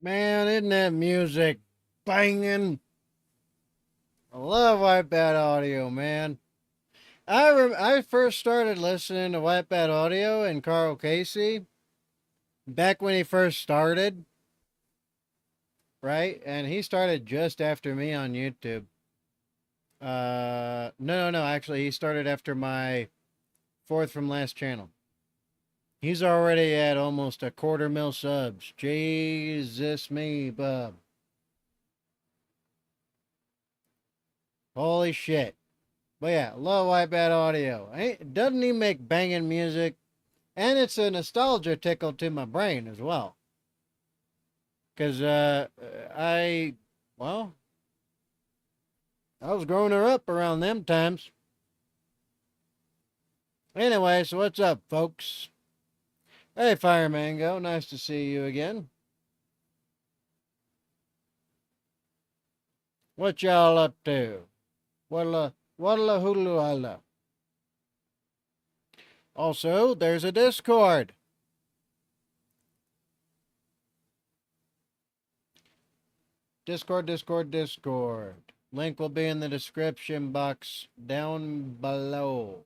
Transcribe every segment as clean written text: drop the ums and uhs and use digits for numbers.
Man, isn't that music banging? I love White Bat Audio, man. I first started listening to White Bat Audio and Carl Casey back when he first started, right? And he started just after me on YouTube. No. Actually, he started after my fourth from last channel. He's already at almost 250,000 subs. Jesus me, bub. Holy shit. But yeah, love White Bat Audio. Doesn't he make banging music? And it's a nostalgia tickle to my brain as well. Because I was growing her up around them times. Anyway, so what's up, folks? Hey, Fire Mango, nice to see you again. What y'all up to? What'la hulu alla. Also, there's a Discord. Discord. Link will be in the description box down below.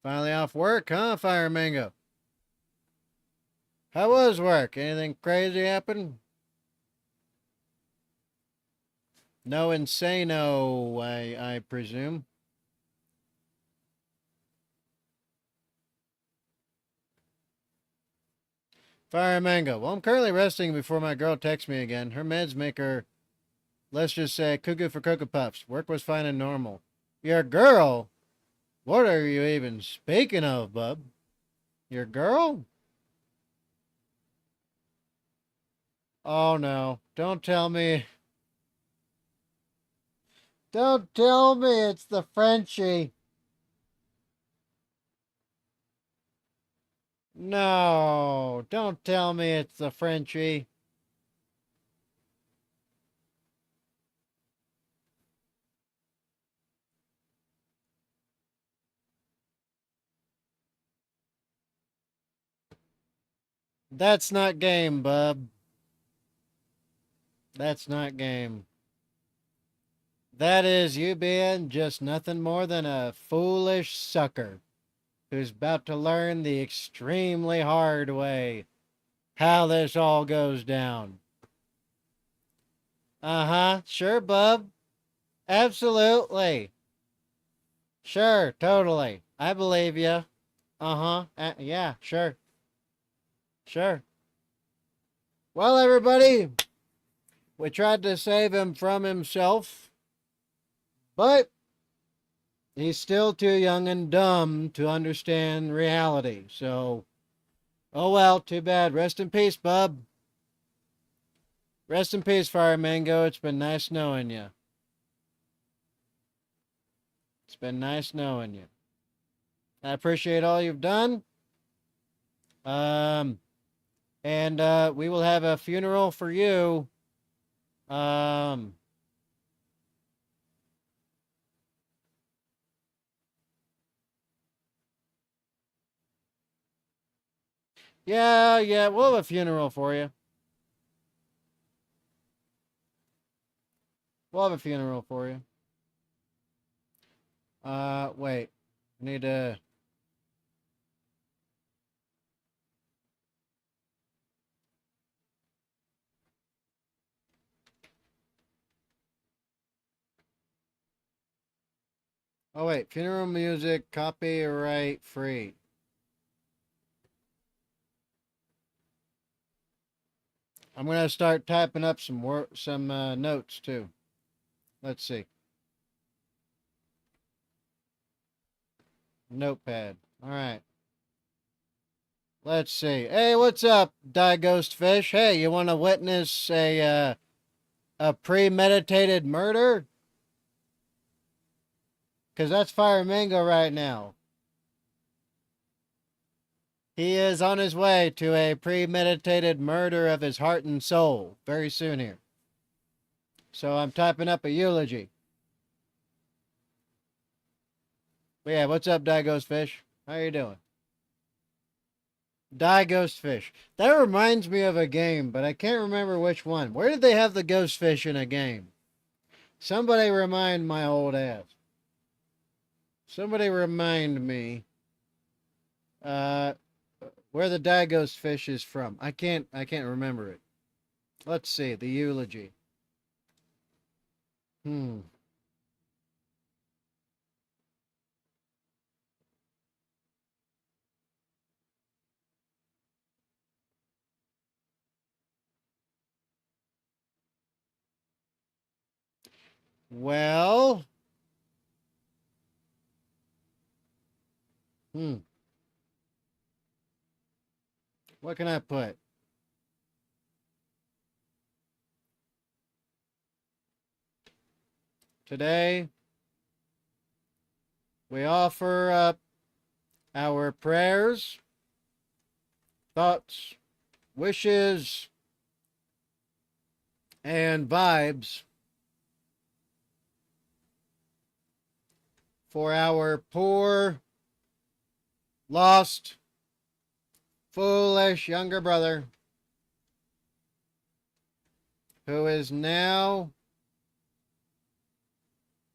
Finally off work, huh, Fire Mango? How was work? Anything crazy happen? No insano, I presume. Fire Mango. Well, I'm currently resting before my girl texts me again. Her meds make her, let's just say, cuckoo for Cocoa Puffs. Work was fine and normal. Your girl? What are you even speaking of, bub? Your girl? Oh no. Don't tell me. Don't tell me it's the Frenchie. No. Don't tell me it's the Frenchie. That's not game, bub. That's not game. That is you being just nothing more than a foolish sucker who's about to learn the extremely hard way how this all goes down. Uh-huh. Sure, bub. Absolutely. Sure, totally. I believe you. Uh-huh. Yeah, sure. Sure. Well, everybody, we tried to save him from himself, but he's still too young and dumb to understand reality. So, oh well, too bad. Rest in peace, bub. Rest in peace, Fire Mango. It's been nice knowing you. It's been nice knowing you. I appreciate all you've done. Um, and we will have a funeral for you. Um, yeah, we'll have a funeral for you. We'll have a funeral for you. Wait. Need to. Oh, wait. Funeral music, copyright free. I'm going to start typing up some notes, too. Let's see. Notepad. All right. Let's see. Hey, what's up, Die Ghost Fish? Hey, you want to witness a premeditated murder? Because that's Fire Mango right now. He is on his way to a premeditated murder of his heart and soul very soon here. So I'm typing up a eulogy. But yeah, what's up, Die Ghost Fish? How you doing? Die Ghost Fish. That reminds me of a game, but I can't remember which one. Where did they have the ghost fish in a game? Somebody remind my old ass. Somebody remind me uh, where the Die Ghost Fish is from. I can't remember it. Let's see, the eulogy. Hmm. Well, hmm. What can I put? Today, we offer up our prayers, thoughts, wishes, and vibes for our poor, lost, foolish younger brother who is now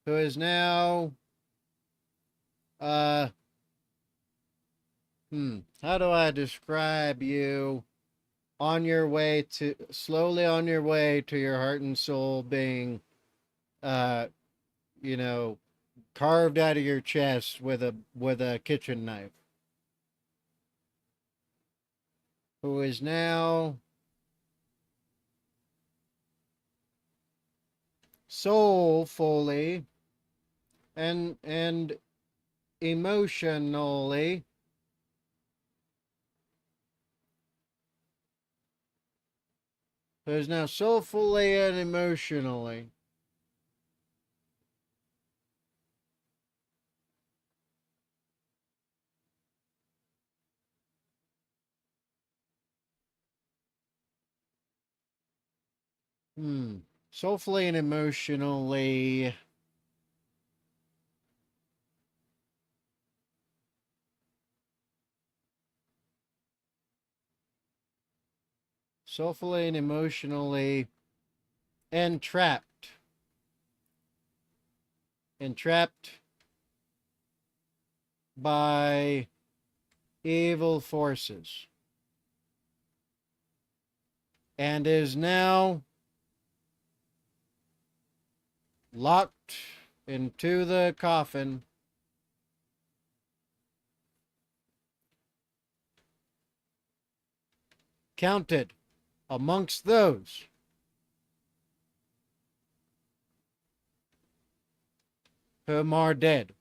who is now uh How do I describe you on your way to slowly on your way to your heart and soul being, uh, you know, carved out of your chest with a kitchen knife? Who is now soulfully and emotionally who is now soulfully and emotionally hmm soulfully and emotionally soulfully and emotionally entrapped entrapped by evil forces and is now locked into the coffin, counted amongst those whom are dead.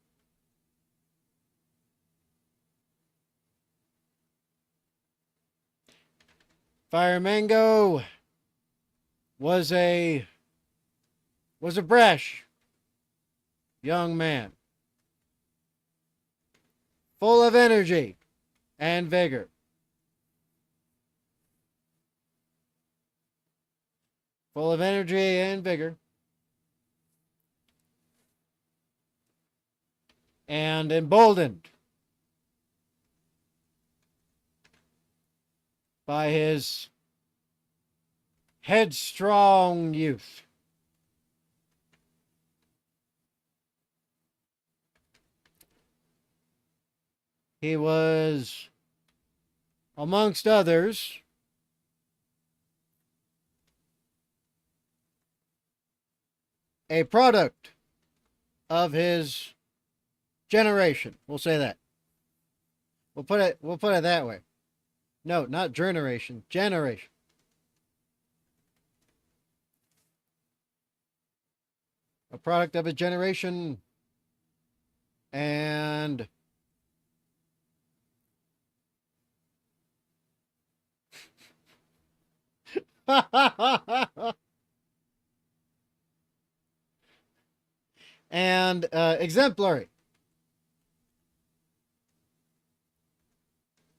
Fire Mango was a brash young man, full of energy and vigor. Full of energy and vigor. And emboldened by his headstrong youth. He was, amongst others, a product of his generation. We'll say that. We'll put it that way. No, not generation. Generation. A product of a generation and and exemplary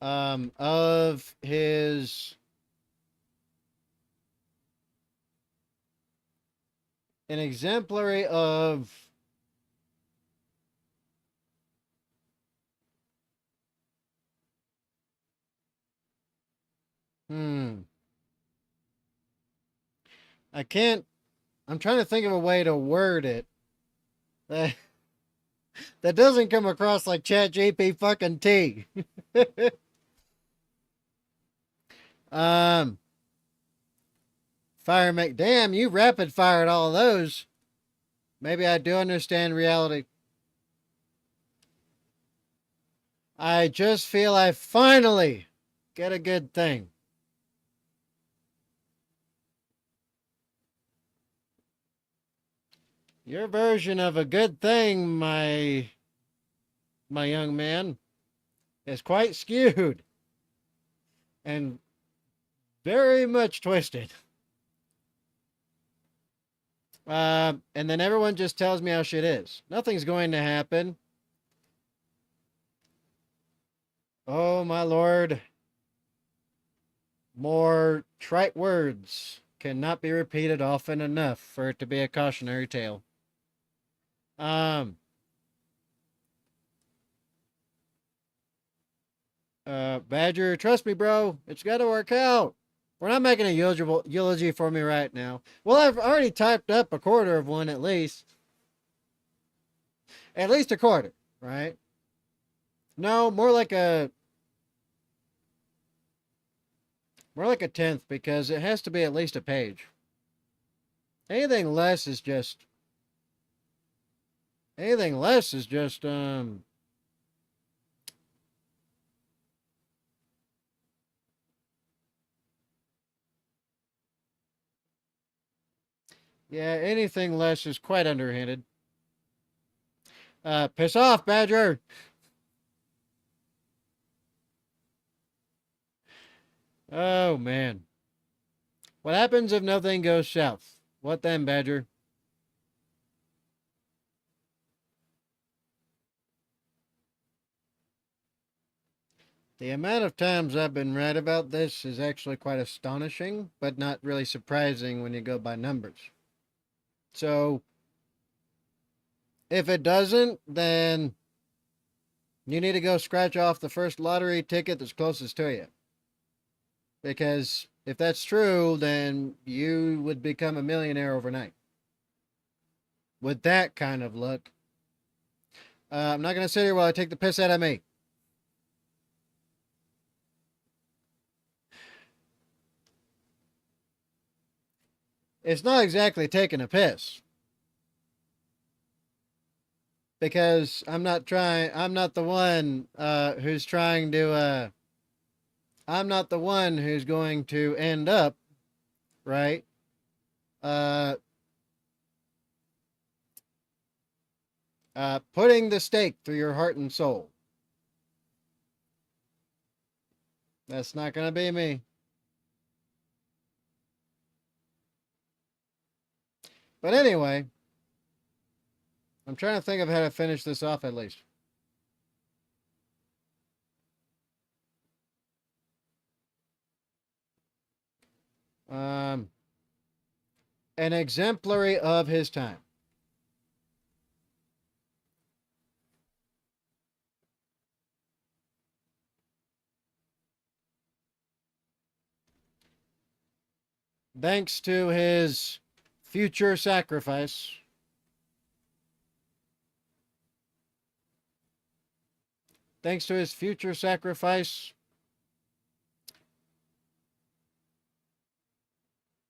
of his an exemplary of hmm I can't I'm trying to think of a way to word it that that doesn't come across like chat GP fucking T. um Fire Mac, damn, you rapid fired all those. Maybe I do understand reality. I just feel I finally get a good thing. Your version of a good thing, my young man, is quite skewed and very much twisted. And then everyone just tells me how shit is. Nothing's going to happen. Oh, my lord. More trite words cannot be repeated often enough for it to be a cautionary tale. Badger, trust me, bro. It's got to work out. We're not making a eulogy for me right now. Well, I've already typed up a quarter of one at least. At least a quarter, right? No, more like a More like a tenth, because it has to be at least a page. Anything less is just. Anything less is just. Yeah, anything less is quite underhanded. Piss off, Badger! Oh, man. What happens if nothing goes south? What then, Badger? The amount of times I've been right about this is actually quite astonishing, but not really surprising when you go by numbers. So, if it doesn't, then you need to go scratch off the first lottery ticket that's closest to you. Because if that's true, then you would become a millionaire overnight. With that kind of luck. I'm not going to sit here while I take the piss out of me. It's not exactly taking a piss. Because I'm not the one who's trying to, I'm not the one who's going to end up, right? Uh, putting the stake through your heart and soul. That's not going to be me. But anyway, I'm trying to think of how to finish this off at least. Um, an exemplary of his time. Thanks to his future sacrifice, thanks to his future sacrifice,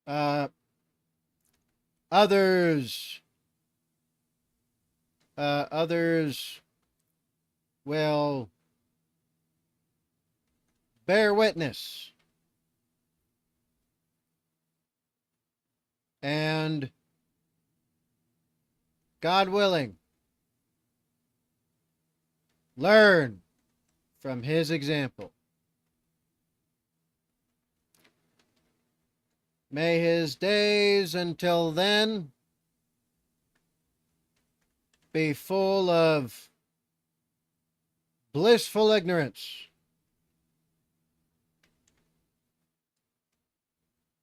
uh, others, others will bear witness and, God willing, learn from his example. May his days until then be full of blissful ignorance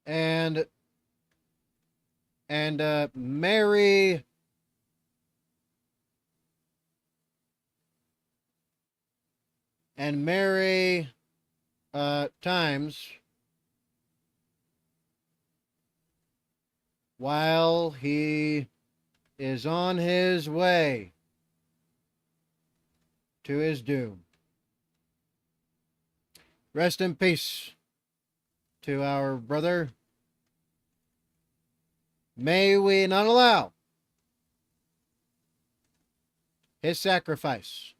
and merry times while he is on his way to his doom. Rest in peace to our brother. May we not allow his sacrifice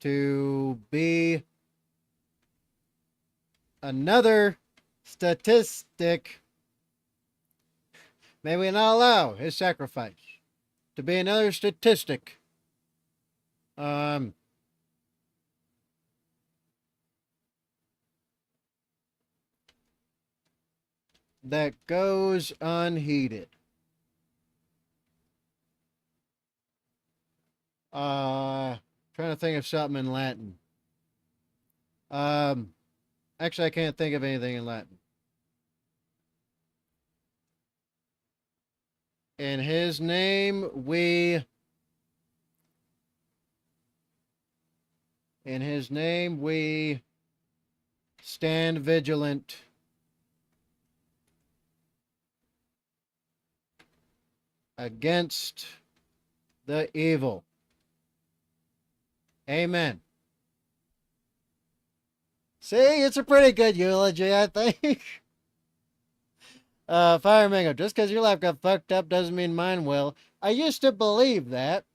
to be another statistic. May we not allow his sacrifice to be another statistic that goes unheeded. Trying to think of something in Latin. Actually, I can't think of anything in Latin. In his name we stand vigilant against the evil. Amen. See, it's a pretty good eulogy, I think. Fire Mango, just because your life got fucked up doesn't mean mine will. I used to believe that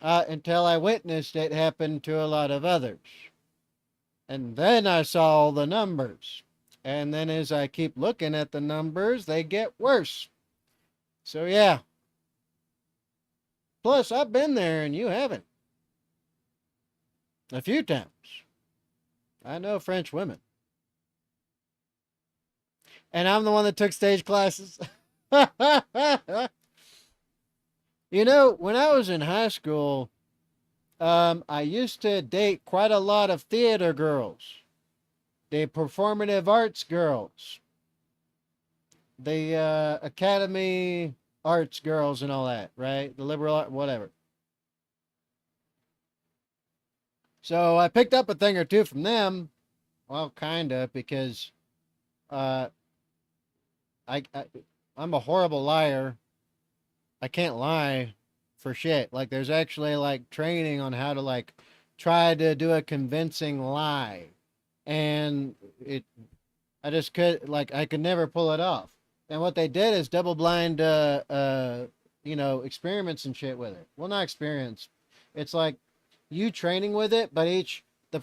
until I witnessed it happen to a lot of others. And then I saw all the numbers. And then as I keep looking at the numbers, they get worse. So yeah. Plus, I've been there and you haven't. A few times. I know French women. And I'm the one that took stage classes. You know, when I was in high school, I used to date quite a lot of theater girls, the performative arts girls, the academy arts girls and all that, right? The liberal art, whatever. So I picked up a thing or two from them. Well, kind of, because uh, I I'm a horrible liar. I can't lie for shit. Like there's actually like training on how to like try to do a convincing lie. And it I just could like I could never pull it off. And what they did is double blind experiments and shit with it. Well, not experience. It's like you training with it, but each the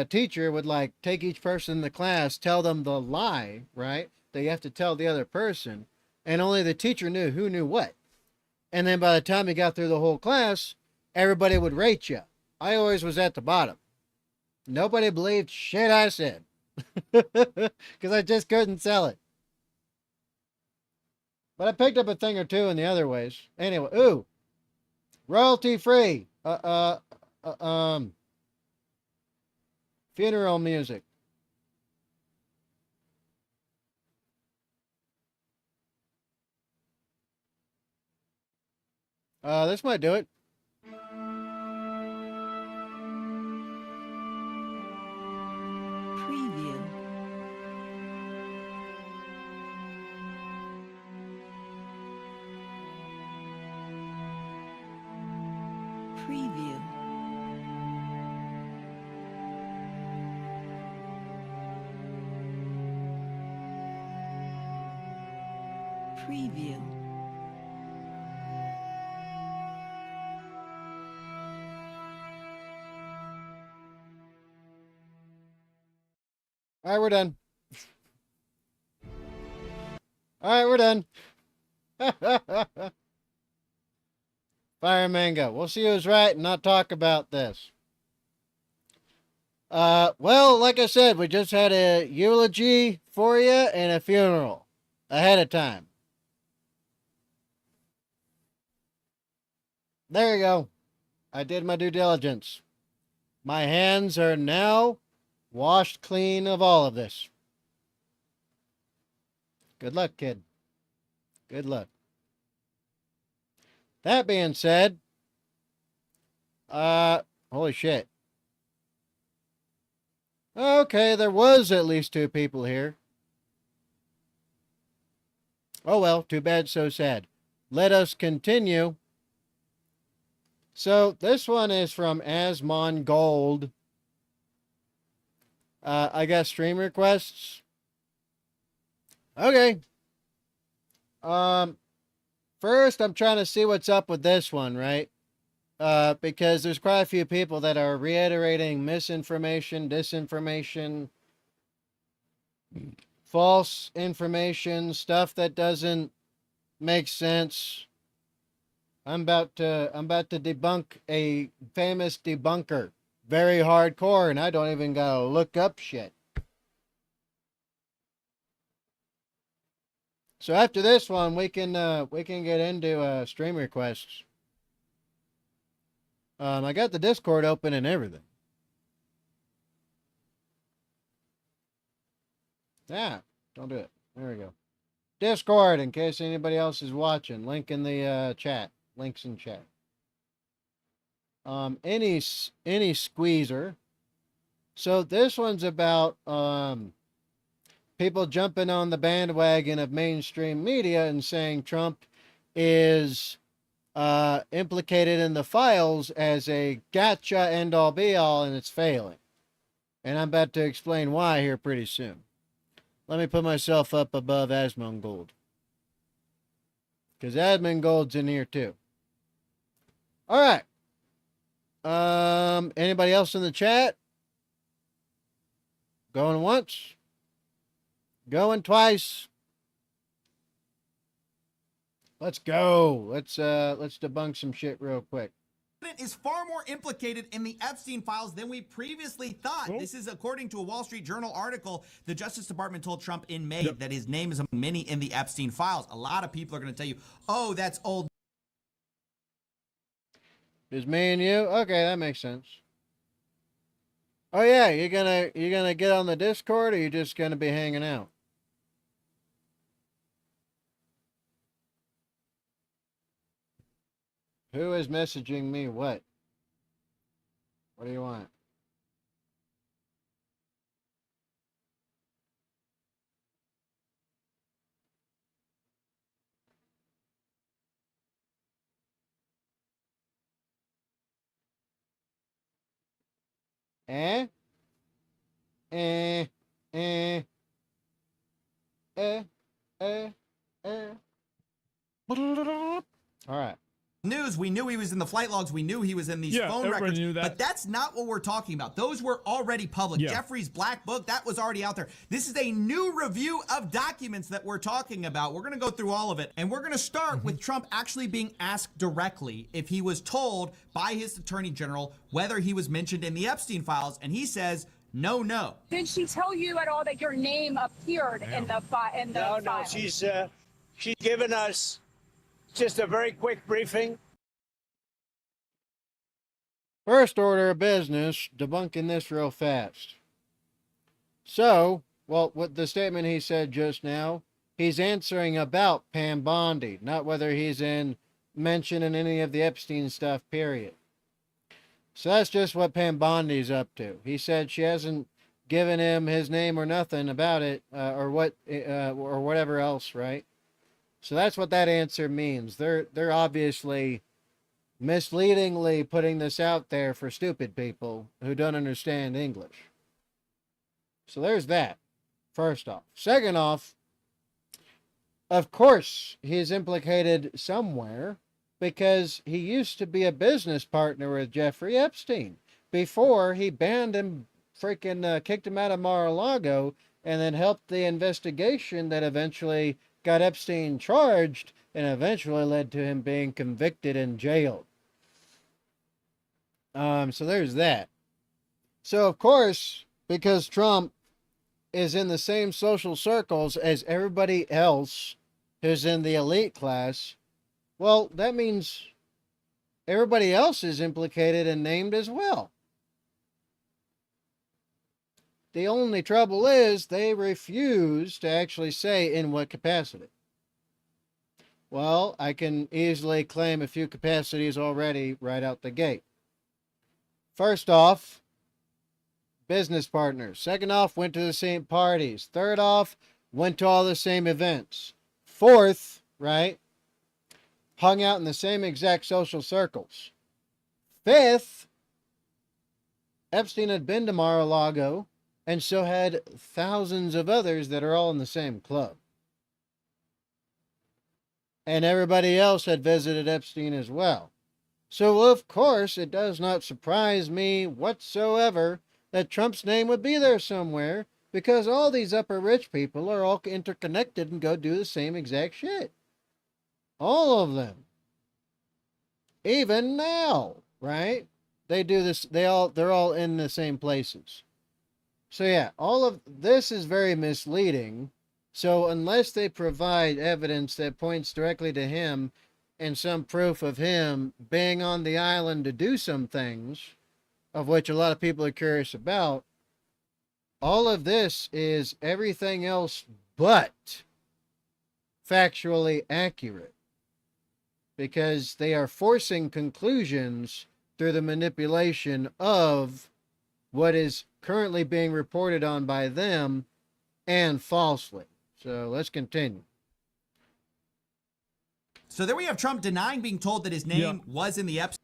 teacher would like take each person in the class, tell them the lie, right? That you have to tell the other person, and only the teacher knew who knew what. And then by the time you got through the whole class, everybody would rate you. I always was at the bottom. Nobody believed shit I said because I just couldn't sell it. But I picked up a thing or two in the other ways. Anyway, ooh, royalty free. Funeral music. This might do it. Preview. Preview. Preview. All right, we're done. All right, we're done. Fire Mango. We'll see who's right and not talk about this. Well, like I said, we just had a eulogy for you and a funeral ahead of time. There you go. I did my due diligence. My hands are now washed clean of all of this. Good luck, kid. Good luck. That being said, holy shit. Okay, there was at least two people here. Oh well, too bad, so sad. Let us continue. So this one is from Asmon Gold. I got stream requests. Okay. First, I'm trying to see what's up with this one, right? Because there's quite a few people that are reiterating misinformation, disinformation, false information, stuff that doesn't make sense. I'm about to debunk a famous debunker. Very hardcore, and I don't even gotta look up shit. So after this one, we can get into stream requests. I got the Discord open and everything. Yeah, don't do it. There we go. Discord, in case anybody else is watching. Link in the chat. Links in chat. Any squeezer. So this one's about people jumping on the bandwagon of mainstream media and saying Trump is implicated in the files as a gotcha end all be all, and it's failing. And I'm about to explain why here pretty soon. Let me put myself up above Asmongold, because Asmongold's in here too. All right. Anybody else in the chat? Going once? Going twice? Let's go. Let's debunk some shit real quick. Is far more implicated in the Epstein files than we previously thought. This is according to a Wall Street Journal article. The Justice Department told Trump in May that his name is among many in the Epstein files. A lot of people are going to tell you, oh, that's old. Just me and you? Okay, that makes sense. Oh yeah, you're gonna get on the Discord, or you just gonna be hanging out? Who is messaging me what? What do you want? Eh? Eh? Eh? Eh? Eh? Eh? All right. News, we knew he was in the flight logs. We knew he was in these phone records. Knew that. But that's not what we're talking about. Those were already public. Jeffrey's black book, that was already out there. This is a new review of documents that we're talking about. We're going to go through all of it. And we're going to start with Trump actually being asked directly if he was told by his attorney general whether he was mentioned in the Epstein files. And he says, no. Did she tell you at all that your name appeared in the file? No, she's given us just a very quick briefing. First order of business, debunking this real fast. So, well, what the statement he said just now, he's answering about Pam Bondi, not whether he's mentioned in any of the Epstein stuff, period. So that's just what Pam Bondi's up to. He said she hasn't given him his name or nothing about it, or whatever else, right? So that's what that answer means. They're obviously misleadingly putting this out there for stupid people who don't understand English. So there's that, first off. Second off, of course he's implicated somewhere, because he used to be a business partner with Jeffrey Epstein before he banned him, freaking kicked him out of Mar-a-Lago, and then helped the investigation that eventually got Epstein charged and eventually led to him being convicted and jailed. So there's that. So, of course, because Trump is in the same social circles as everybody else who's in the elite class, well, that means everybody else is implicated and named as well. The only trouble is they refuse to actually say in what capacity. Well, I can easily claim a few capacities already right out the gate. First off, business partners. Second off, went to the same parties. Third off, went to all the same events. Fourth, right, hung out in the same exact social circles. Fifth, Epstein had been to Mar-a-Lago, and so had thousands of others that are all in the same club. And everybody else had visited Epstein as well. So, of course, it does not surprise me whatsoever that Trump's name would be there somewhere, because all these upper rich people are all interconnected and go do the same exact shit. All of them. Even now, right? They do this, they're all in the same places. So yeah, all of this is very misleading. So unless they provide evidence that points directly to him and some proof of him being on the island to do some things, of which a lot of people are curious about, all of this is everything else but factually accurate, because they are forcing conclusions through the manipulation of what is currently being reported on by them, and falsely. So let's continue. So there we have Trump denying being told that his name was in the Epstein.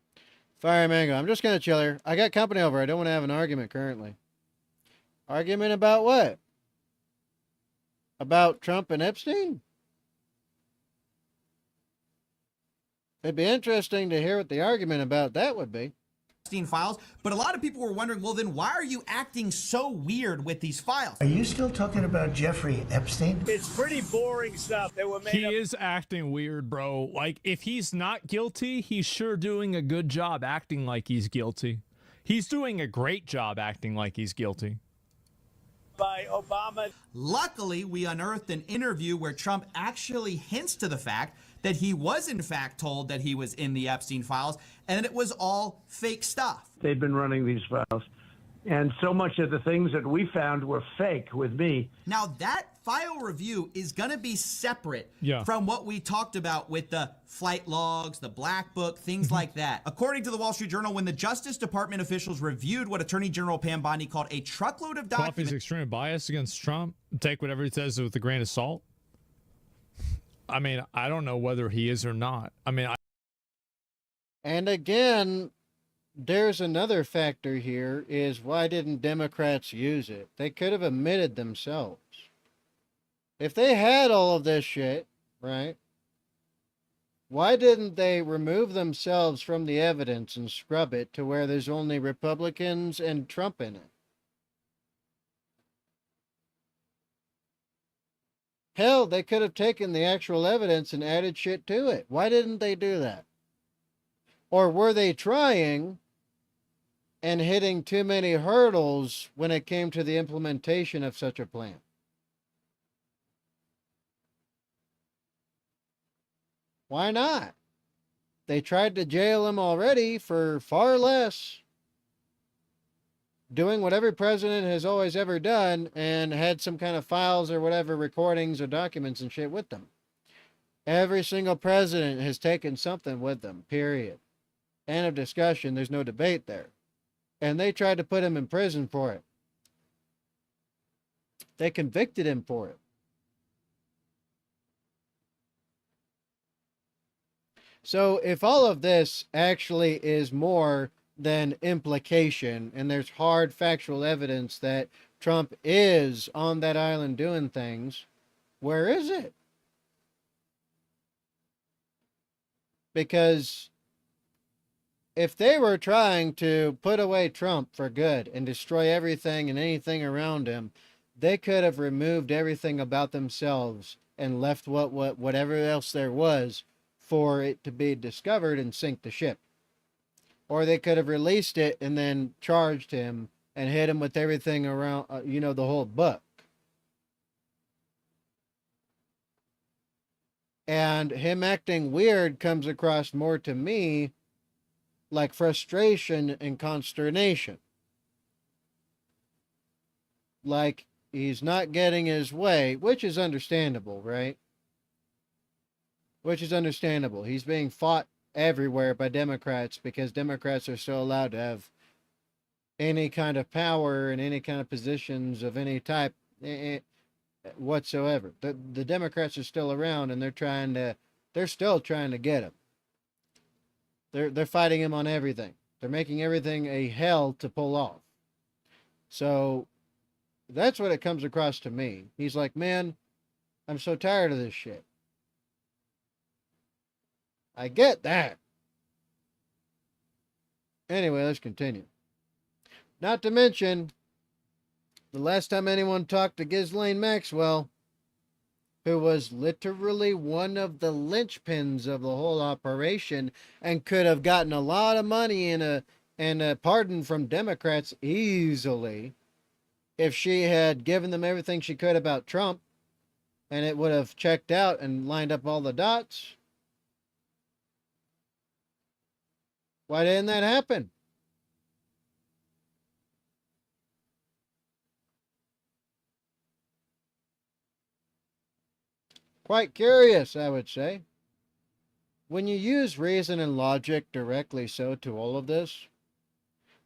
Fire Mango, I'm just going to chill here. I got company over. I don't want to have an argument currently. Argument about what? About Trump and Epstein? It'd be interesting to hear what the argument about that would be. Files, but a lot of people were wondering, well, then why are you acting so weird with these files? Are you still talking about Jeffrey Epstein? It's pretty boring stuff that were made He up. is acting weird, bro. Like, if he's not guilty, he's sure doing a good job acting like he's guilty. He's doing a great job acting like he's guilty. By Obama. Luckily, we unearthed an interview where Trump actually hints to the fact that he was in fact told that he was in the Epstein files and it was all fake stuff. They've been running these files. And so much of the things that we found were fake with me. Now, that file review is going to be separate from what we talked about with the flight logs, the black book, things like that. According to the Wall Street Journal, when the Justice Department officials reviewed what Attorney General Pam Bondi called a truckload of documents. Coffee's extremely biased against Trump. Take whatever he says with a grain of salt. I mean, I don't know whether he is or not. I mean, And again, there's another factor here is why didn't Democrats use it? They could have admitted themselves. If they had all of this shit, right? Why didn't they remove themselves from the evidence and scrub it to where there's only Republicans and Trump in it? Hell, they could have taken the actual evidence and added shit to it. Why didn't they do that? Or were they trying and hitting too many hurdles when it came to the implementation of such a plan? Why not? They tried to jail him already for far less, doing what every president has always ever done, and had some kind of files or whatever, recordings or documents and shit with them. Every single president has taken something with them, period. End of discussion. There's no debate there. And they tried to put him in prison for it. They convicted him for it. So if all of this actually is more than implication, and there's hard factual evidence that Trump is on that island doing things, where is it? Because if they were trying to put away Trump for good and destroy everything and anything around him, they could have removed everything about themselves and left whatever else there was for it to be discovered and sink the ship. Or they could have released it and then charged him and hit him with everything around, the whole book. And him acting weird comes across more to me like frustration and consternation. Like he's not getting his way, which is understandable, right? Which is understandable. He's being fought everywhere by Democrats because Democrats are still allowed to have any kind of power and any kind of positions of any type whatsoever. The Democrats are still around and they're still trying to get him. They're fighting him on everything. They're making everything a hell to pull off. So that's what it comes across to me. He's like, man, I'm so tired of this shit. I get that. Anyway, let's continue. Not to mention, the last time anyone talked to Ghislaine Maxwell, who was literally one of the linchpins of the whole operation and could have gotten a lot of money and a pardon from Democrats easily if she had given them everything she could about Trump, and it would have checked out and lined up all the dots. Why didn't that happen? Quite curious, I would say. When you use reason and logic directly so to all of this,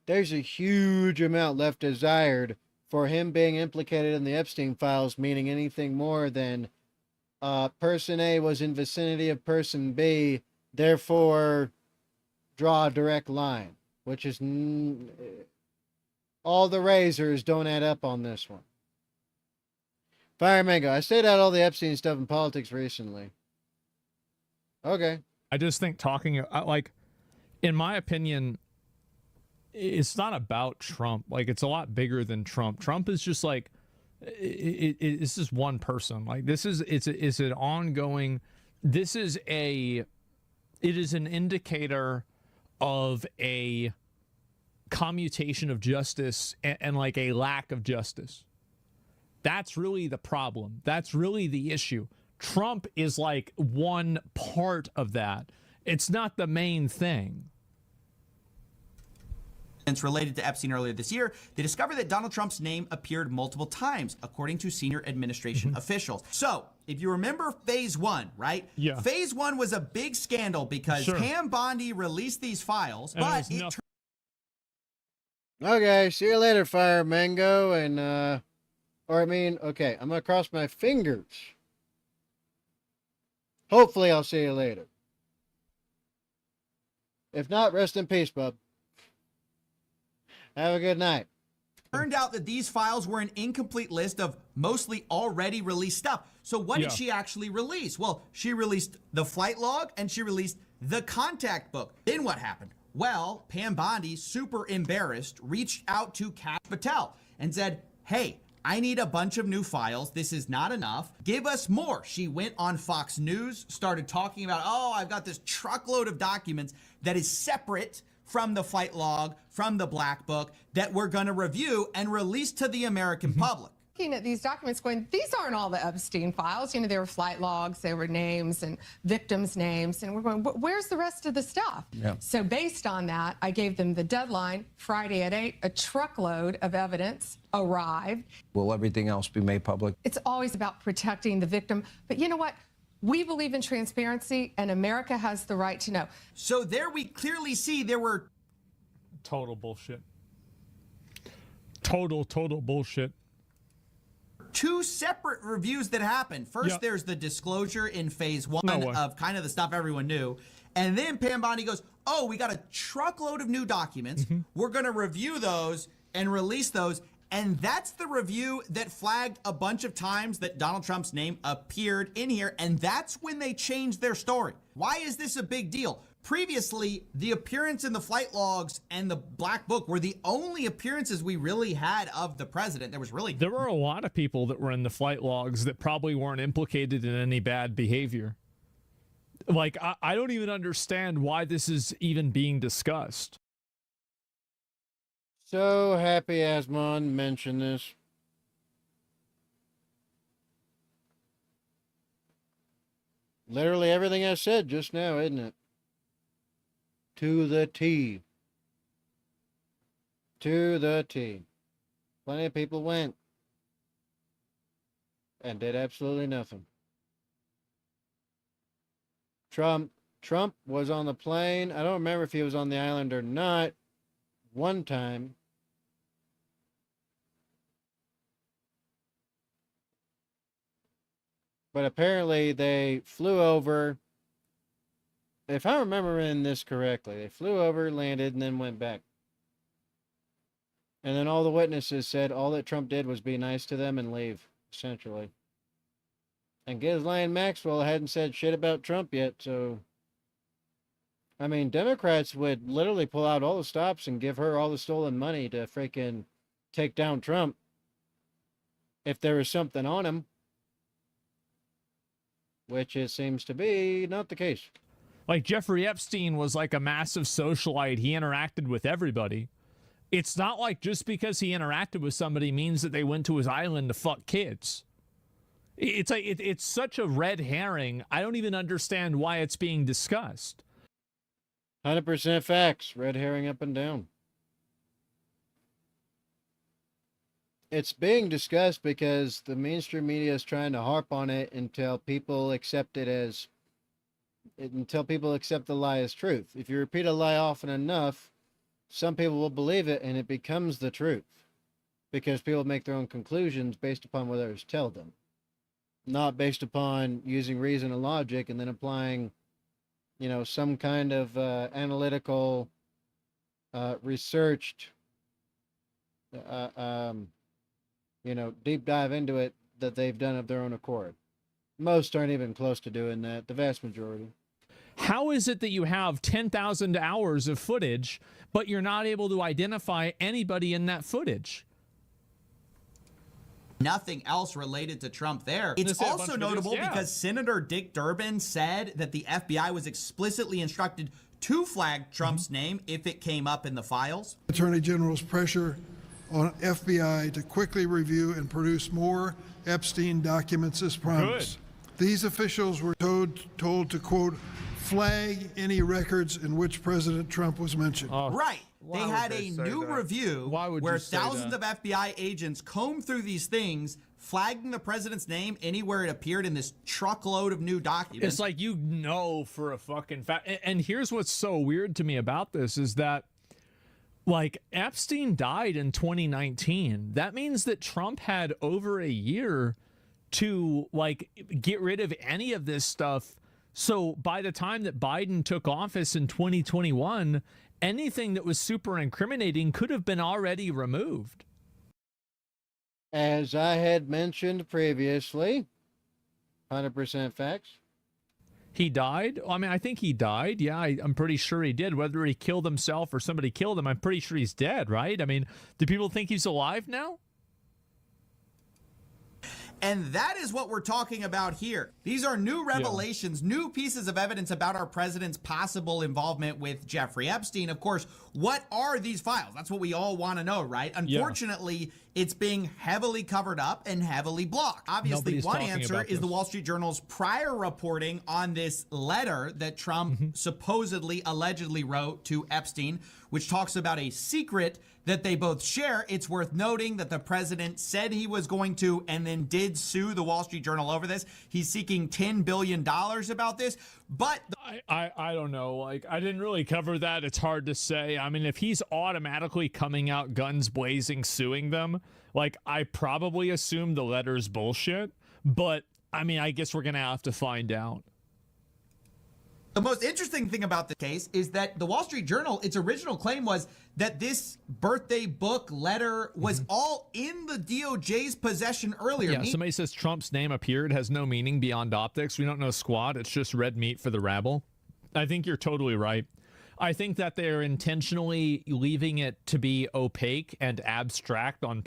there's a huge amount left desired for him being implicated in the Epstein files, meaning anything more than person A was in vicinity of person B, therefore draw a direct line, which is all the razors don't add up on this one. Fire Mango, I stayed out all the Epstein stuff in politics recently. Okay. I just think talking, like, in my opinion, it's not about Trump. Like, it's a lot bigger than Trump. Trump is just like, it's just one person. Like, it's an ongoing, it is an indicator of a commutation of justice and like a lack of justice. That's really the problem. That's really the issue. Trump is like one part of that. It's not the main thing. Related to Epstein earlier this year, they discovered that Donald Trump's name appeared multiple times, according to senior administration officials. So, if you remember phase one, right? Yeah. Phase one was a big scandal because Pam Bondi released these files, but it Okay, see you later, Fire Mango, and okay, I'm gonna cross my fingers. Hopefully I'll see you later. If not, rest in peace, bub. Have a good night. turned out that these files were an incomplete list of mostly already released stuff. So what did she actually release? Well, she released the flight log and she released the contact book. Then what happened? Well, Pam Bondi, super embarrassed, reached out to Cash Patel and said, hey, I need a bunch of new files. This is not enough. Give us more. She went on Fox News, started talking about, oh, I've got this truckload of documents that is separate from the flight log, from the black book, that we're going to review and release to the American public. Looking at these documents going, these aren't all the Epstein files. You know, there were flight logs, there were names and victims' names, and we're going, where's the rest of the stuff? Yeah. So based on that, I gave them the deadline, Friday at 8, a truckload of evidence arrived. Will everything else be made public? It's always about protecting the victim, but you know what? We believe in transparency, and America has the right to know. So there we clearly see there were total bullshit. Total bullshit. Two separate reviews that happened. First, there's the disclosure in phase one of kind of the stuff everyone knew. And then Pam Bondi goes, oh, we got a truckload of new documents. We're going to review those and release those. And that's the review that flagged a bunch of times that Donald Trump's name appeared in here. And that's when they changed their story. Why is this a big deal? Previously, the appearance in the flight logs and the black book were the only appearances we really had of the president. There were a lot of people that were in the flight logs that probably weren't implicated in any bad behavior. Like, I don't even understand why this is even being discussed. So happy Asmon mentioned this. Literally everything I said just now, isn't it? To the T. To the T. Plenty of people went and did absolutely nothing. Trump was on the plane. I don't remember if he was on the island or not. One time. But apparently they flew over. If I remember in this correctly, they flew over, landed, and then went back. And then all the witnesses said all that Trump did was be nice to them and leave, essentially. And Ghislaine Maxwell hadn't said shit about Trump yet, so... I mean, Democrats would literally pull out all the stops and give her all the stolen money to freaking take down Trump if there was something on him. Which it seems to be not the case. Like, Jeffrey Epstein was like a massive socialite. He interacted with everybody. It's not like just because he interacted with somebody means that they went to his island to fuck kids. It's like it's such a red herring. I don't even understand why it's being discussed. 100% facts. Red herring up and down. It's being discussed because the mainstream media is trying to harp on it until people accept it as... until people accept the lie as truth. If you repeat a lie often enough, some people will believe it and it becomes the truth. Because people make their own conclusions based upon what others tell them. not based upon using reason and logic and then applying, some kind of analytical, researched, uh, um, deep dive into it that they've done of their own accord. Most aren't even close to doing that, the vast majority. How is it that you have 10,000 hours of footage, but you're not able to identify anybody in that footage? Nothing else related to Trump there. It's also notable because Senator Dick Durbin said that the FBI was explicitly instructed to flag Trump's name if it came up in the files. Attorney General's pressure on FBI to quickly review and produce more Epstein documents as promised. These officials were told to, quote, flag any records in which President Trump was mentioned. Right. They had a new review where thousands of FBI agents combed through these things, flagging the president's name anywhere it appeared in this truckload of new documents. It's like, for a fucking fact. And here's what's so weird to me about this is that, like, Epstein died in 2019. That means that Trump had over a year to, like, get rid of any of this stuff. So by the time that Biden took office in 2021, anything that was super incriminating could have been already removed. As I had mentioned previously, 100% facts. He died? I mean, I think he died. Yeah, I'm pretty sure he did. Whether he killed himself or somebody killed him, I'm pretty sure he's dead, right? I mean, do people think he's alive now? And that is what we're talking about here. These are new revelations, new pieces of evidence about our president's possible involvement with Jeffrey Epstein. Of course, what are these files? That's what we all want to know, right? Unfortunately, it's being heavily covered up and heavily blocked. Obviously, one answer is the Wall Street Journal's prior reporting on this letter that Trump supposedly, allegedly wrote to Epstein, which talks about a secret that they both share. It's worth noting that the president said he was going to and then did sue the Wall Street Journal over this. He's seeking $10 billion about this. But I don't know. Like, I didn't really cover that. It's hard to say. I mean, if he's automatically coming out guns blazing suing them, like, I probably assume the letter's bullshit. But I mean, I guess we're going to have to find out. The most interesting thing about the case is that the Wall Street Journal, its original claim was that this birthday book letter was all in the DOJ's possession earlier. Yeah, somebody says Trump's name appeared has no meaning beyond optics. We don't know squat. It's just red meat for the rabble. I think you're totally right. I think that they're intentionally leaving it to be opaque and abstract on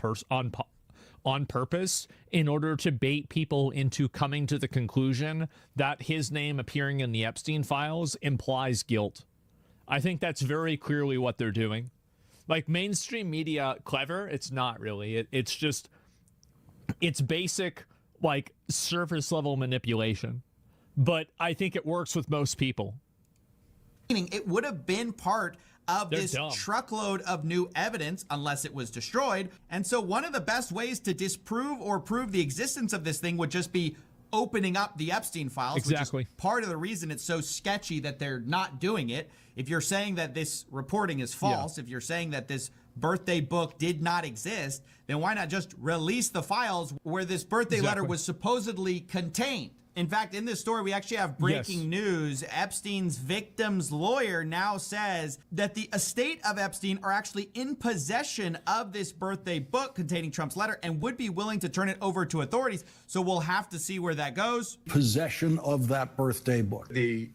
purpose in order to bait people into coming to the conclusion that his name appearing in the Epstein files implies guilt. I think that's very clearly what they're doing. Like, mainstream media, clever? It's not really. It's just, it's basic, like, surface level manipulation. But I think it works with most people. It would have been part of this truckload of new evidence unless it was destroyed. And so one of the best ways to disprove or prove the existence of this thing would just be opening up the Epstein files. Exactly. Which is part of the reason it's so sketchy that they're not doing it. If you're saying that this reporting is false, if you're saying that this birthday book did not exist, then why not just release the files where this birthday letter was supposedly contained? In fact, in this story, we actually have breaking news. Epstein's victim's lawyer now says that the estate of Epstein are actually in possession of this birthday book containing Trump's letter and would be willing to turn it over to authorities. So we'll have to see where that goes. Possession of that birthday book. The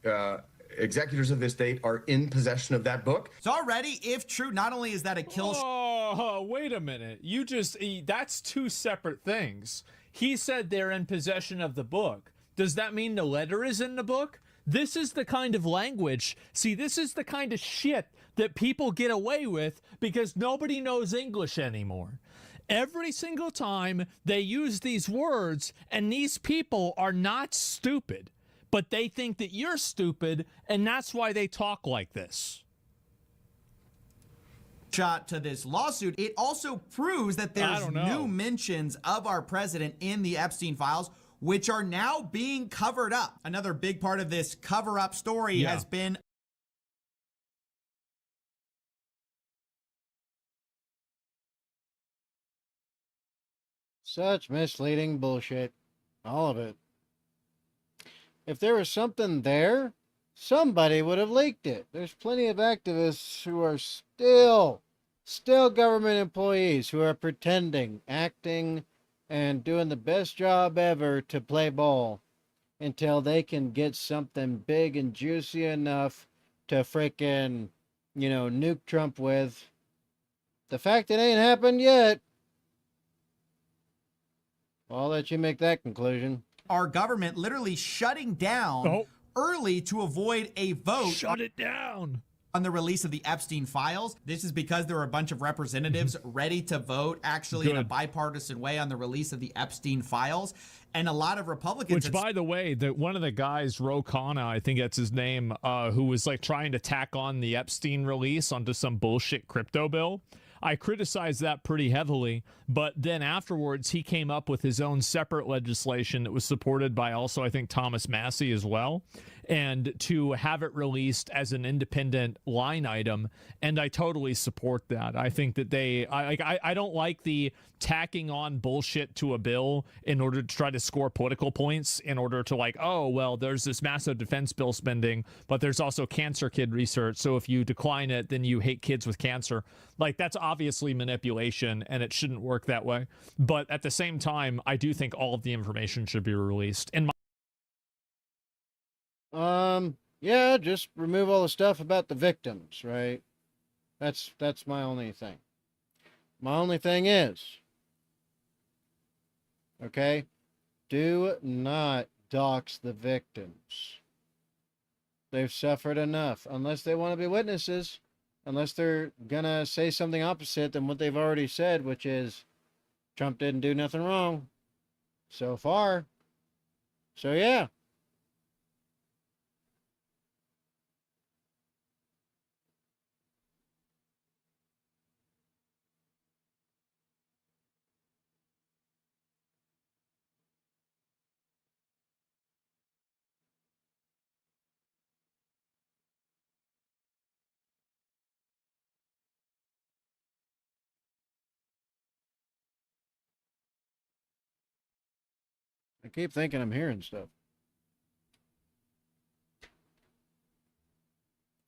executors of this estate are in possession of that book. So already, if true, not only is that a kill... Oh, wait a minute. You just... That's two separate things. He said they're in possession of the book. Does that mean the letter is in the book? This is the kind of language. See, this is the kind of shit that people get away with because nobody knows English anymore. Every single time they use these words, and these people are not stupid, but they think that you're stupid, and that's why they talk like this. Shot to this lawsuit, it also proves that there's new mentions of our president in the Epstein files, which are now being covered up. Another big part of this cover-up story has been such misleading bullshit. All of it. If there was something there, somebody would have leaked it. There's plenty of activists who are still government employees who are pretending, acting, and doing the best job ever to play ball until they can get something big and juicy enough to frickin', nuke Trump with. The fact it ain't happened yet, well, I'll let you make that conclusion. Our government literally shutting down early to avoid a vote. Shut it down. On the release of the Epstein files. This is because there were a bunch of representatives ready to vote actually in a bipartisan way on the release of the Epstein files. And a lot of Republicans... Which, by the way, one of the guys, Ro Khanna, I think that's his name, who was like trying to tack on the Epstein release onto some bullshit crypto bill. I criticized that pretty heavily, but then afterwards he came up with his own separate legislation that was supported by also, I think, Thomas Massie as well, and to have it released as an independent line item, and I totally support that. I think that I don't like the tacking on bullshit to a bill in order to try to score political points, in order to like, oh, well, there's this massive defense bill spending, but there's also cancer kid research, so if you decline it, then you hate kids with cancer. Like, that's obviously manipulation, and it shouldn't work that way. But at the same time, I do think all of the information should be released. Yeah, just remove all the stuff about the victims, right? That's my only thing. My only thing is, okay, do not dox the victims. They've suffered enough. Unless they want to be witnesses, unless they're gonna say something opposite than what they've already said, which is Trump didn't do nothing wrong so far. So yeah. I keep thinking I'm hearing stuff.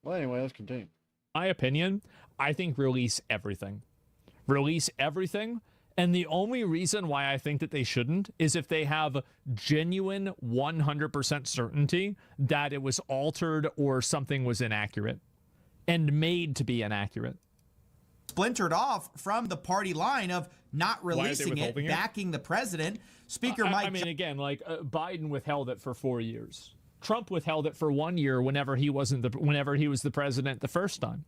Well, anyway, let's continue. My opinion, I think release everything. Release everything. And the only reason why I think that they shouldn't is if they have genuine 100% certainty that it was altered or something was inaccurate and made to be inaccurate. Splintered off from the party line of not releasing it, backing the president. Speaker Mike... I mean, again, like Biden withheld it for 4 years. Trump withheld it for 1 year whenever he was the president the first time.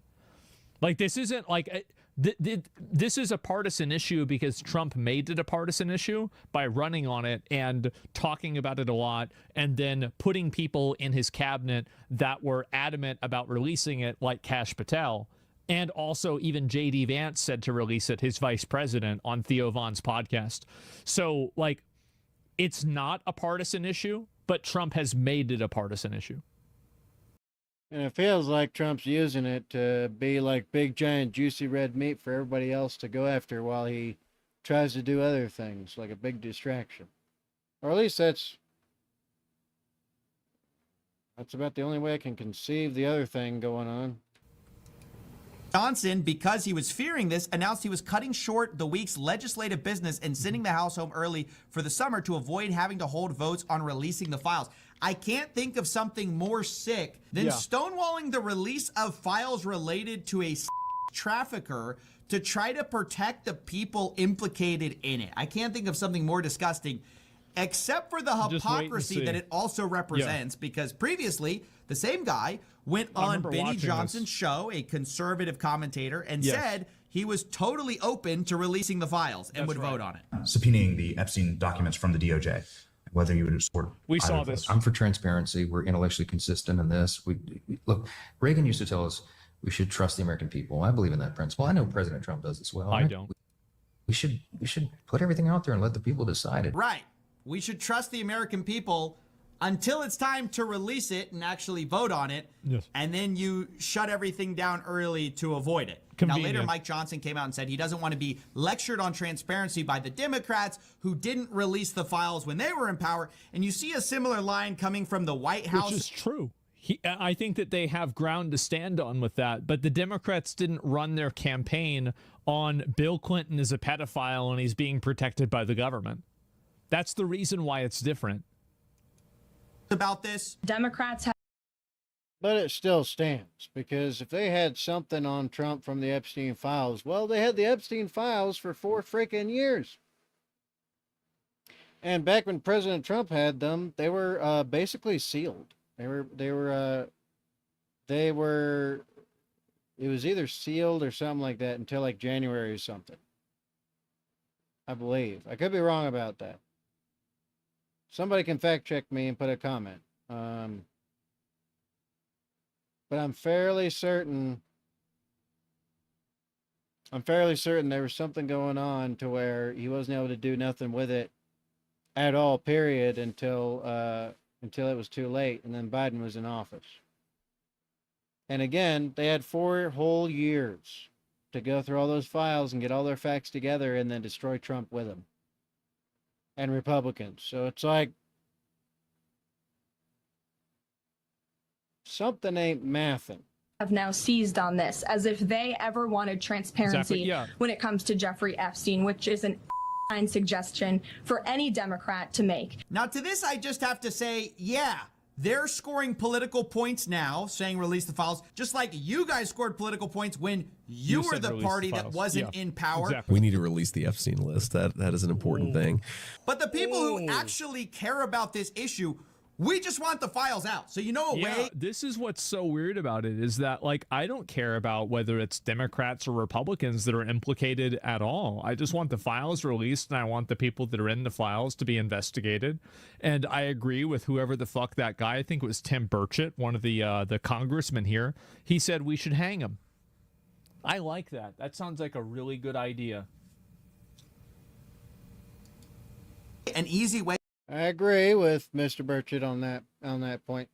Like, this isn't like... This is a partisan issue because Trump made it a partisan issue by running on it and talking about it a lot, and then putting people in his cabinet that were adamant about releasing it, like Kash Patel. And also even J.D. Vance said to release it, his vice president, on Theo Von's podcast. So, like, it's not a partisan issue, but Trump has made it a partisan issue. And it feels like Trump's using it to be like big, giant, juicy red meat for everybody else to go after while he tries to do other things, like a big distraction. Or at least that's about the only way I can conceive the other thing going on. Johnson, because he was fearing this, announced he was cutting short the week's legislative business and sending the House home early for the summer to avoid having to hold votes on releasing the files. I can't think of something more sick than stonewalling the release of files related to a trafficker to try to protect the people implicated in it. I can't think of something more disgusting, except for the hypocrisy that it also represents, because previously the same guy went on Benny Johnson's show, a conservative commentator, and said he was totally open to releasing the files and would vote on it. Subpoenaing the Epstein documents from the DOJ, whether you would support. We saw this. I'm for transparency. We're intellectually consistent in this. Look, Reagan used to tell us we should trust the American people. I believe in that principle. I know President Trump does as well. I don't. We should put everything out there and let the people decide it. Right. We should trust the American people. until it's time to release it and actually vote on it. Yes. And then you shut everything down early to avoid it. Convenient. Now, later, Mike Johnson came out and said he doesn't want to be lectured on transparency by the Democrats who didn't release the files when they were in power. And you see a similar line coming from the White House. Which is true. I think that they have ground to stand on with that, but the Democrats didn't run their campaign on Bill Clinton is a pedophile and he's being protected by the government. That's the reason why it's different. About this, Democrats have. But it still stands, because if they had something on Trump from the Epstein files, well, they had the Epstein files for 4 freaking years. And back when President Trump had them, they were basically sealed. It was either sealed or something like that until like January or something. I believe. I could be wrong about that. Somebody can fact check me and put a comment. But I'm fairly certain there was something going on to where he wasn't able to do nothing with it at all, period, until it was too late, and then Biden was in office. And again, they had 4 whole years to go through all those files and get all their facts together and then destroy Trump with them. And Republicans. So it's like something ain't mathing. Have now seized on this as if they ever wanted transparency Exactly, yeah. when it comes to Jeffrey Epstein, which is an suggestion for any Democrat to make. Now, to this, I just have to say, yeah, they're scoring political points now, saying release the files, just like you guys scored political points when you were the party that wasn't in power. Exactly. We need to release the Epstein list. That is an important thing. But the people who actually care about this issue, we just want the files out. So you know a way. This is what's so weird about it is that, like, I don't care about whether it's Democrats or Republicans that are implicated at all. I just want the files released, and I want the people that are in the files to be investigated. And I agree with whoever the fuck that guy, I think it was Tim Burchett, one of the congressmen here. He said we should hang him. I like that. That sounds like a really good idea. An easy way. I agree with Mr. Burchett on that point.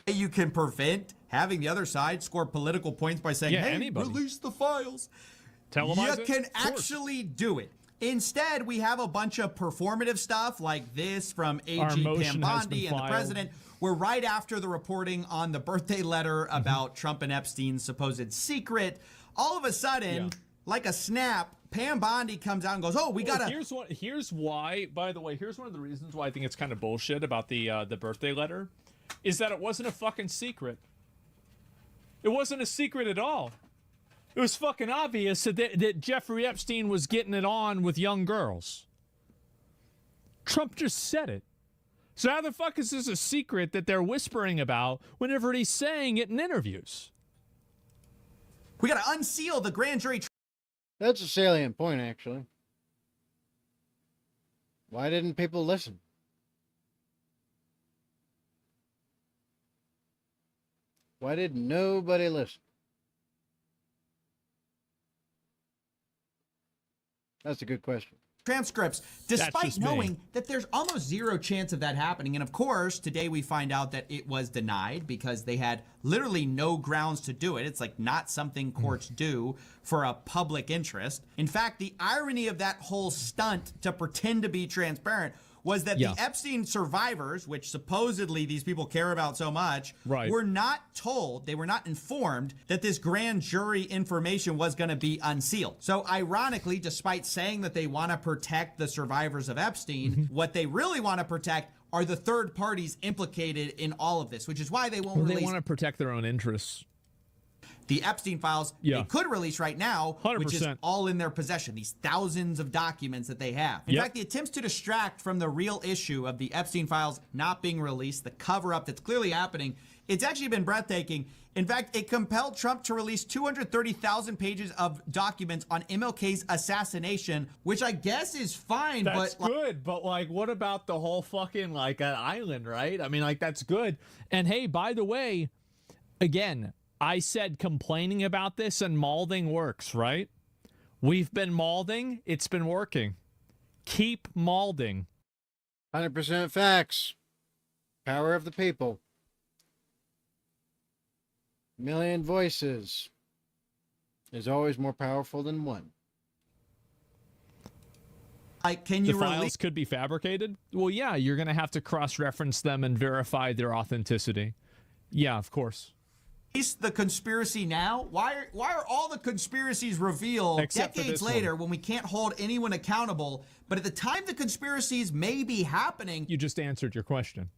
You can prevent having the other side score political points by saying, hey, anybody. Release the files. Televise You can actually do it. Instead, we have a bunch of performative stuff like this from AG Pam Bondi and the president, where right after the reporting on the birthday letter about Trump and Epstein's supposed secret, all of a sudden, like a snap, Pam Bondi comes out and goes, oh, we gotta. Here's why, by the way, here's one of the reasons why I think it's kind of bullshit about the birthday letter, is that it wasn't a fucking secret. It wasn't a secret at all. It was fucking obvious that Jeffrey Epstein was getting it on with young girls. Trump just said it. So how the fuck is this a secret that they're whispering about whenever he's saying it in interviews? We gotta unseal the grand jury. That's a salient point, actually. Why didn't people listen? Why did nobody listen? That's a good question. Transcripts, despite knowing that there's almost zero chance of that happening. And of course, today we find out that it was denied because they had literally no grounds to do it. It's like not something courts do for a public interest. In fact, the irony of that whole stunt to pretend to be transparent was that the Epstein survivors, which supposedly these people care about so much, were not told, they were not informed that this grand jury information was going to be unsealed. So ironically, despite saying that they want to protect the survivors of Epstein, what they really want to protect are the third parties implicated in all of this, which is why they won't release. They want to protect their own interests. The Epstein files they could release right now, 100%. which is all in their possession, these thousands of documents that they have. In fact, the attempts to distract from the real issue of the Epstein files not being released, the cover-up that's clearly happening, it's actually been breathtaking. In fact, it compelled Trump to release 230,000 pages of documents on MLK's assassination, which I guess is fine. That's good, but like, what about the whole fucking like an island, right? I mean, like, that's good. And hey, by the way, again, I said complaining about this and malding works, right? We've been malding. It's been working. Keep malding. 100% facts. Power of the people. Million voices is always more powerful than one. Like, can The you files release could be fabricated? Well, yeah, you're going to have to cross-reference them and verify their authenticity. Yeah, of course. the conspiracy now? Why are all the conspiracies revealed Except for decades this later one. when we can't hold anyone accountable? But at the time the conspiracies may be happening, You just answered your question.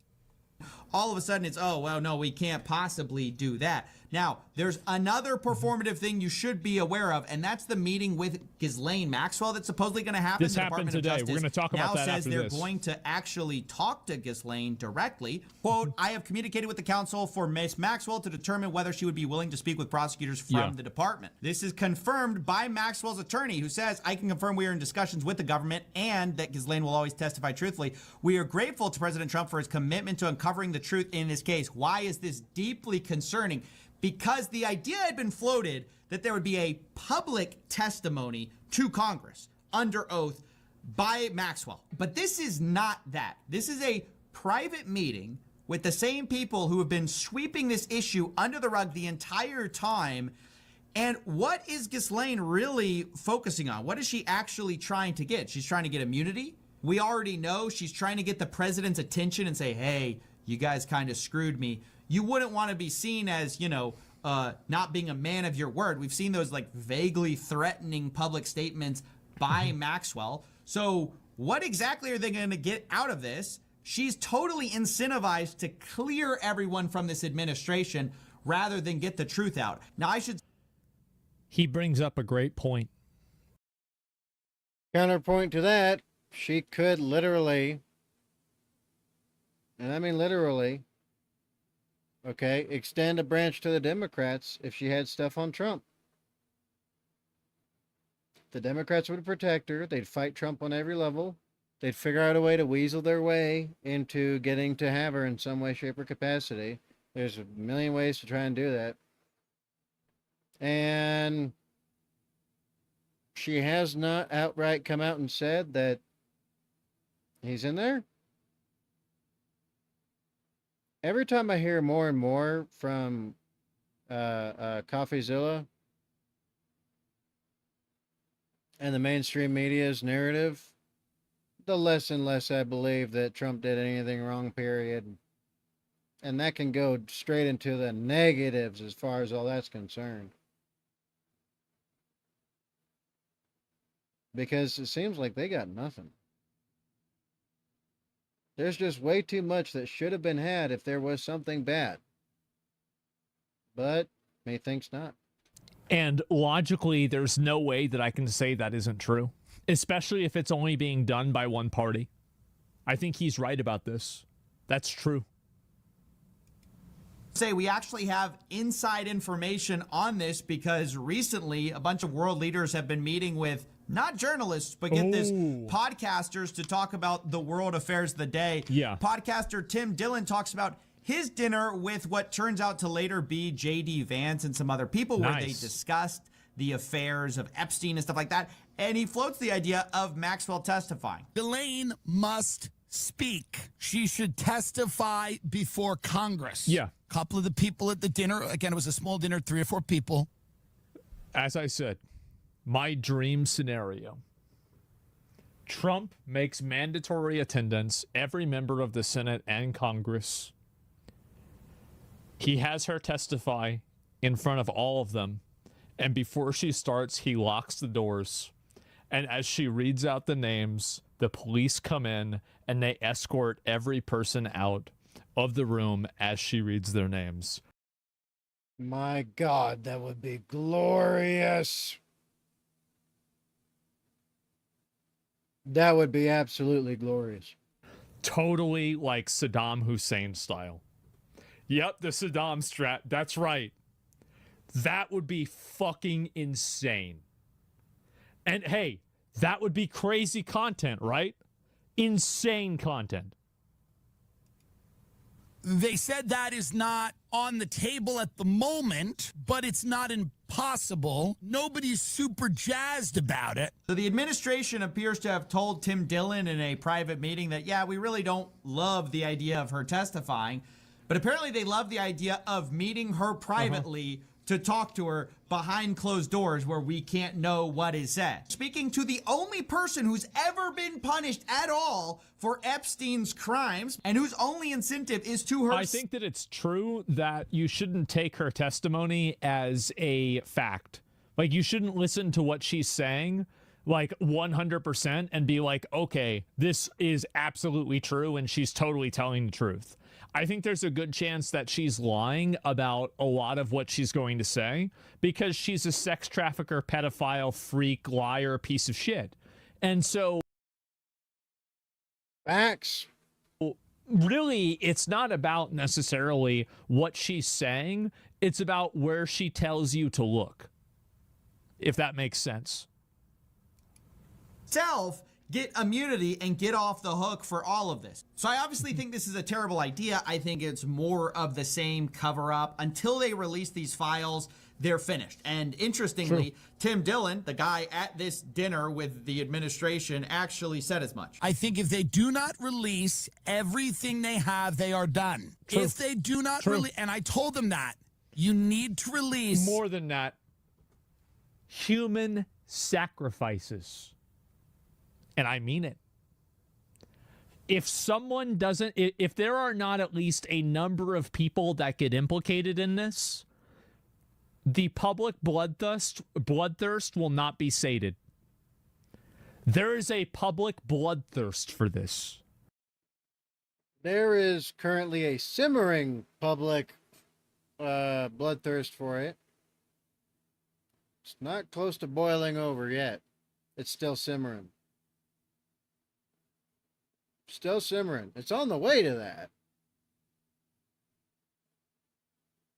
all of a sudden it's, oh, well, no, we can't possibly do that. Now, there's another performative thing you should be aware of, and that's the meeting with Ghislaine Maxwell that's supposedly going to happen. This The happened Department today. of Justice We're gonna talk about now that says after they're this. going to actually talk to Ghislaine directly. Quote, I have communicated with the counsel for Miss Maxwell to determine whether she would be willing to speak with prosecutors from the department. This is confirmed by Maxwell's attorney, who says, I can confirm we are in discussions with the government and that Ghislaine will always testify truthfully. We are grateful to President Trump for his commitment to uncovering the truth in this case. Why is this deeply concerning? Because the idea had been floated that there would be a public testimony to Congress under oath by Maxwell. But this is not that. This is a private meeting with the same people who have been sweeping this issue under the rug the entire time. And what is Ghislaine really focusing on? What is she actually trying to get? She's trying to get immunity. We already know she's trying to get the president's attention and say, hey, you guys kind of screwed me. You wouldn't want to be seen as, you know, not being a man of your word. We've seen those like vaguely threatening public statements by Maxwell. So what exactly are they going to get out of this? She's totally incentivized to clear everyone from this administration rather than get the truth out. Now, He brings up a great point. Counterpoint to that, she could literally, and I mean literally, okay, extend a branch to the Democrats if she had stuff on Trump. The Democrats would protect her. They'd fight Trump on every level. They'd figure out a way to weasel their way into getting to have her in some way, shape, or capacity. There's a million ways to try and do that. And she has not outright come out and said that he's in there. Every time I hear more and more from CoffeeZilla and the mainstream media's narrative, the less and less I believe that Trump did anything wrong, period. And that can go straight into the negatives as far as all that's concerned. Because it seems like they got nothing. There's just way too much that should have been had if there was something bad. But methinks not. And logically, there's no way that I can say that isn't true, especially if it's only being done by one party. I think he's right about this. That's true. say we actually have inside information on this because recently a bunch of world leaders have been meeting with not journalists, but get this, podcasters to talk about the world affairs of the day. Yeah. Podcaster Tim Dillon talks about his dinner with what turns out to later be J.D. Vance and some other people where they discussed the affairs of Epstein and stuff like that. And he floats the idea of Maxwell testifying. Ghislaine must speak. She should testify before Congress. Yeah. A couple of the people at the dinner, again, it was a small dinner, 3 or 4 people. As I said, my dream scenario. Trump makes mandatory attendance every member of the Senate and Congress. He has her testify in front of all of them. And before she starts, he locks the doors. And as she reads out the names, the police come in and they escort every person out of the room as she reads their names. My God, that would be glorious. That would be absolutely glorious. Totally like Saddam Hussein style. Yep, the Saddam strat. That's right. That would be fucking insane. And hey, that would be crazy content, right? Insane content. They said that is not on the table at the moment, but it's not impossible. Nobody's super jazzed about it. So the administration appears to have told Tim Dillon in a private meeting that, yeah, we really don't love the idea of her testifying, but apparently they love the idea of meeting her privately to talk to her behind closed doors where we can't know what is said. Speaking to the only person who's ever been punished at all for Epstein's crimes and whose only incentive is to her. I think that it's true that you shouldn't take her testimony as a fact. Like, you shouldn't listen to what she's saying like 100% and be like, okay, this is absolutely true and she's totally telling the truth. I think there's a good chance that she's lying about a lot of what she's going to say because she's a sex trafficker, pedophile, freak, liar, piece of shit. And so facts. Really, it's not about necessarily what she's saying. It's about where she tells you to look, if that makes sense. Get immunity and get off the hook for all of this. So I obviously think this is a terrible idea. I think it's more of the same cover up. Until they release these files, they're finished. And interestingly, Tim Dillon, the guy at this dinner with the administration, actually said as much. I think if they do not release everything they have, they are done. If they do not release, and I told them that, you need to release. More than that, human sacrifices. And I mean it. If someone doesn't, if there are not at least a number of people that get implicated in this, the public bloodthirst will not be sated. There is a public bloodthirst for this. There is currently a simmering public bloodthirst for it. It's not close to boiling over yet. It's still simmering. Still simmering. It's on the way to that.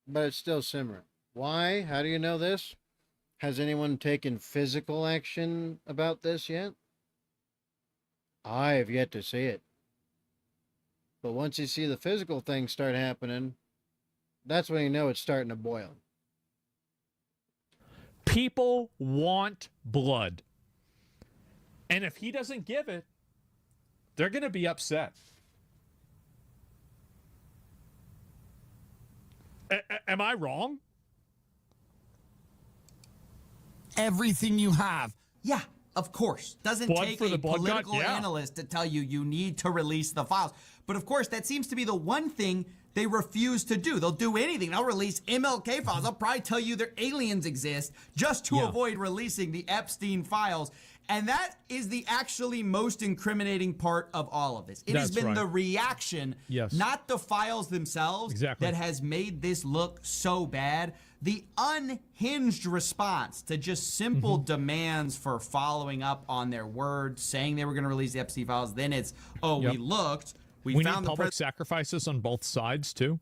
But it's still simmering. Why? How do you know this? Has anyone taken physical action about this yet? I have yet to see it. But once you see the physical things start happening, that's when you know it's starting to boil. People want blood. And if he doesn't give it, they're going to be upset. Am I wrong? Everything you have. Yeah, of course. Doesn't Blood take for a the blood god? political Yeah. analyst to tell you you need to release the files. But of course, that seems to be the one thing they refuse to do. They'll do anything. They'll release MLK files. They'll probably tell you their aliens exist just to avoid releasing the Epstein files. And that is the actually most incriminating part of all of this. It has been the reaction, not the files themselves, that has made this look so bad. The unhinged response to just simple demands for following up on their word, saying they were going to release the Epstein files. Then it's, we looked. We found need public sacrifices on both sides, too.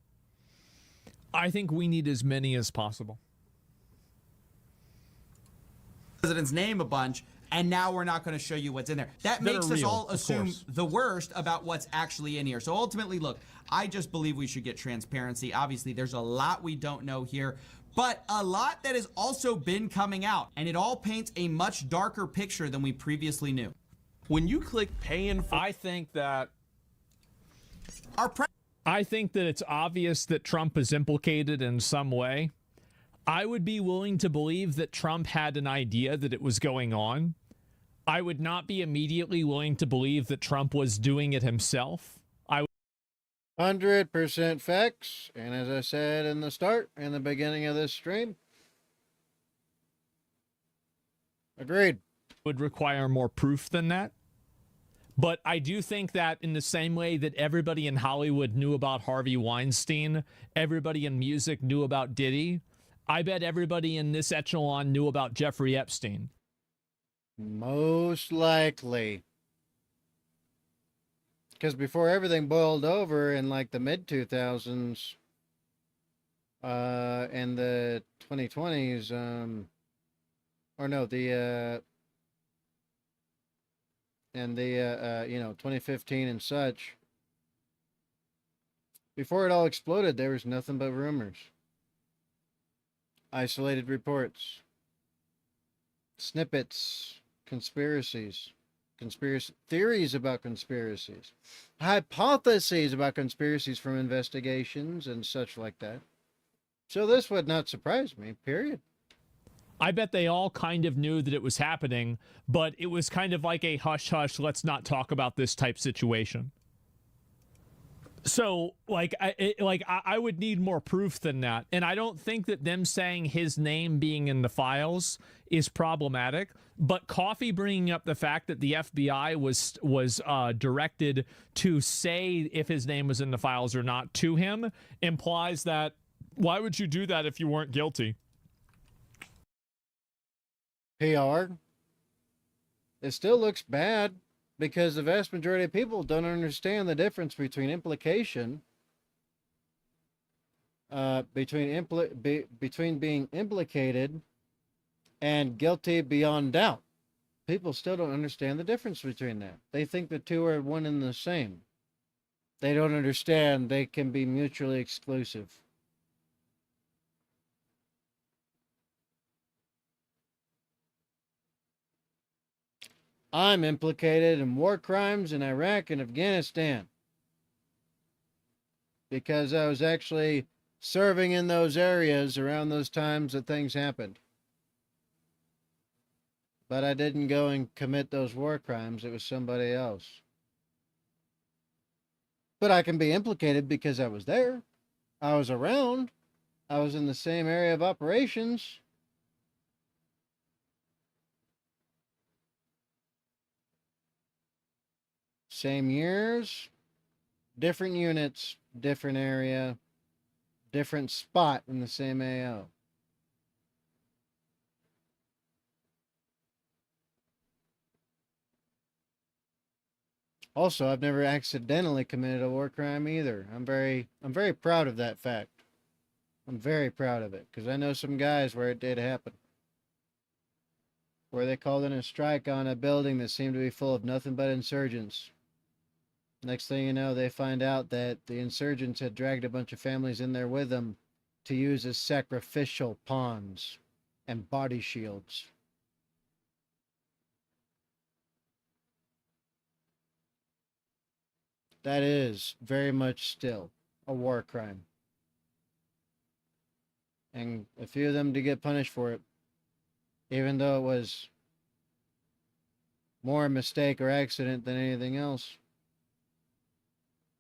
I think we need as many as possible. President's name a bunch. And now we're not going to show you what's in there. That makes us all assume the worst about what's actually in here. So ultimately, look, I just believe we should get transparency. Obviously, there's a lot we don't know here, but a lot that has also been coming out. And it all paints a much darker picture than we previously knew. When you click pay in full, I think that it's obvious that Trump is implicated in some way. I would be willing to believe that Trump had an idea that it was going on. I would not be immediately willing to believe that Trump was doing it himself. 100% facts. And as I said in the beginning of this stream, agreed. Would require more proof than that. But I do think that in the same way that everybody in Hollywood knew about Harvey Weinstein, everybody in music knew about Diddy, I bet everybody in this echelon knew about Jeffrey Epstein. Most likely. Because before everything boiled over in like the mid-2000s and the 2020s, and the 2015 and such, Before it all exploded, there was nothing but rumors. Isolated reports. Snippets. Conspiracies. Conspiracy theories about conspiracies. Hypotheses about conspiracies from investigations and such like that. So this would not surprise me, period. I bet they all kind of knew that it was happening, but it was kind of like a hush-hush, let's not talk about this type situation. So, I would need more proof than that. And I don't think that them saying his name being in the files is problematic. But Coffee bringing up the fact that the FBI was directed to say if his name was in the files or not to him implies that, why would you do that if you weren't guilty? PR. It still looks bad because the vast majority of people don't understand the difference between implication, between being implicated and guilty beyond doubt. People still don't understand the difference between that. They think the two are one and the same. They don't understand they can be mutually exclusive. I'm implicated in war crimes in Iraq and Afghanistan because I was actually serving in those areas around those times that things happened. But I didn't go and commit those war crimes. It was somebody else. But I can be implicated because I was there. I was around. I was in the same area of operations. Same years, different units, different area, different spot in the same AO. Also, I've never accidentally committed a war crime either. I'm very proud of that fact. I'm very proud of it because I know some guys where it did happen. Where they called in a strike on a building that seemed to be full of nothing but insurgents. Next thing you know, they find out that the insurgents had dragged a bunch of families in there with them to use as sacrificial pawns and body shields. That is very much still a war crime. And a few of them to get punished for it, even though it was more a mistake or accident than anything else.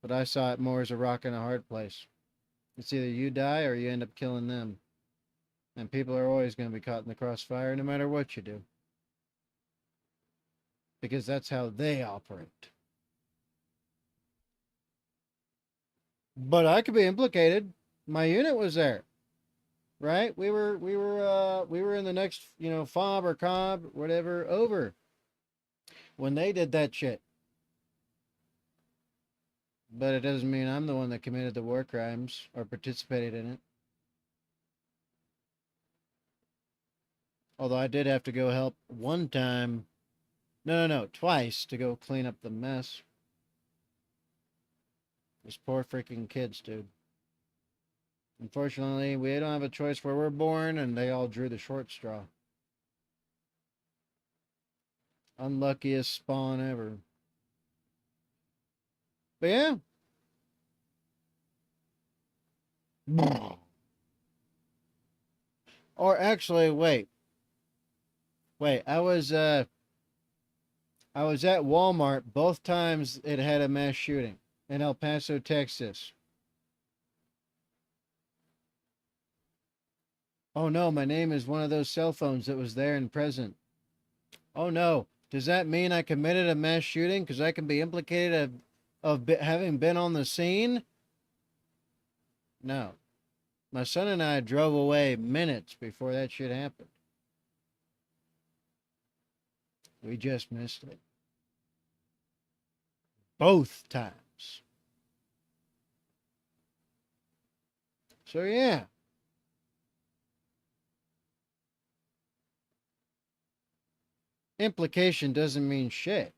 But I saw it more as a rock and a hard place. It's either you die or you end up killing them. And people are always going to be caught in the crossfire no matter what you do. Because that's how they operate. But I could be implicated. My unit was there. Right? We were in the next, fob or cob, whatever, over. When they did that shit. But it doesn't mean I'm the one that committed the war crimes or participated in it. Although I did have to go help one time. No, twice to go clean up the mess. These poor freaking kids, dude. Unfortunately, we don't have a choice where we're born, and they all drew the short straw. Unluckiest spawn ever. But yeah. Or actually, wait. I was at Walmart both times it had a mass shooting in El Paso, Texas. Oh no, my name is one of those cell phones that was there and present. Oh no, does that mean I committed a mass shooting because I can be implicated of having been on the scene? No. My son and I drove away minutes before that shit happened. We just missed it. Both times. So yeah. Implication doesn't mean shit.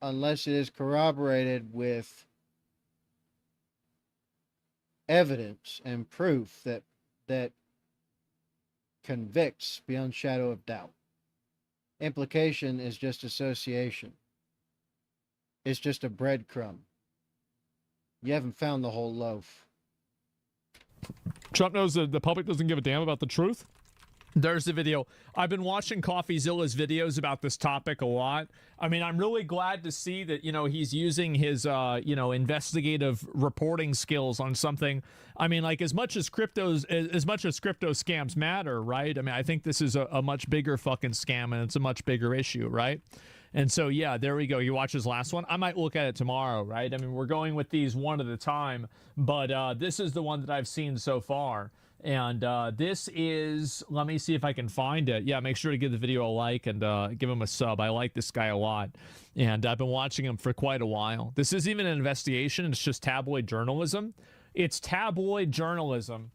Unless it is corroborated with evidence and proof that convicts beyond shadow of doubt. Implication is just association. It's just a breadcrumb. You haven't found the whole loaf. Trump knows that the public doesn't give a damn about the truth. There's the video. I've been watching CoffeeZilla's videos about this topic a lot. I mean, I'm really glad to see that, he's using his, investigative reporting skills on something. I mean, like as much as crypto scams matter, right? I mean, I think this is a much bigger fucking scam and it's a much bigger issue, right? And so, yeah, there we go. You watch his last one. I might look at it tomorrow, right? I mean, we're going with these one at a time, but this is the one that I've seen so far. And this is, let me see if I can find it. Yeah, make sure to give the video a like and give him a sub. I like this guy a lot. And I've been watching him for quite a while. This isn't even an investigation. It's just tabloid journalism. It's tabloid journalism.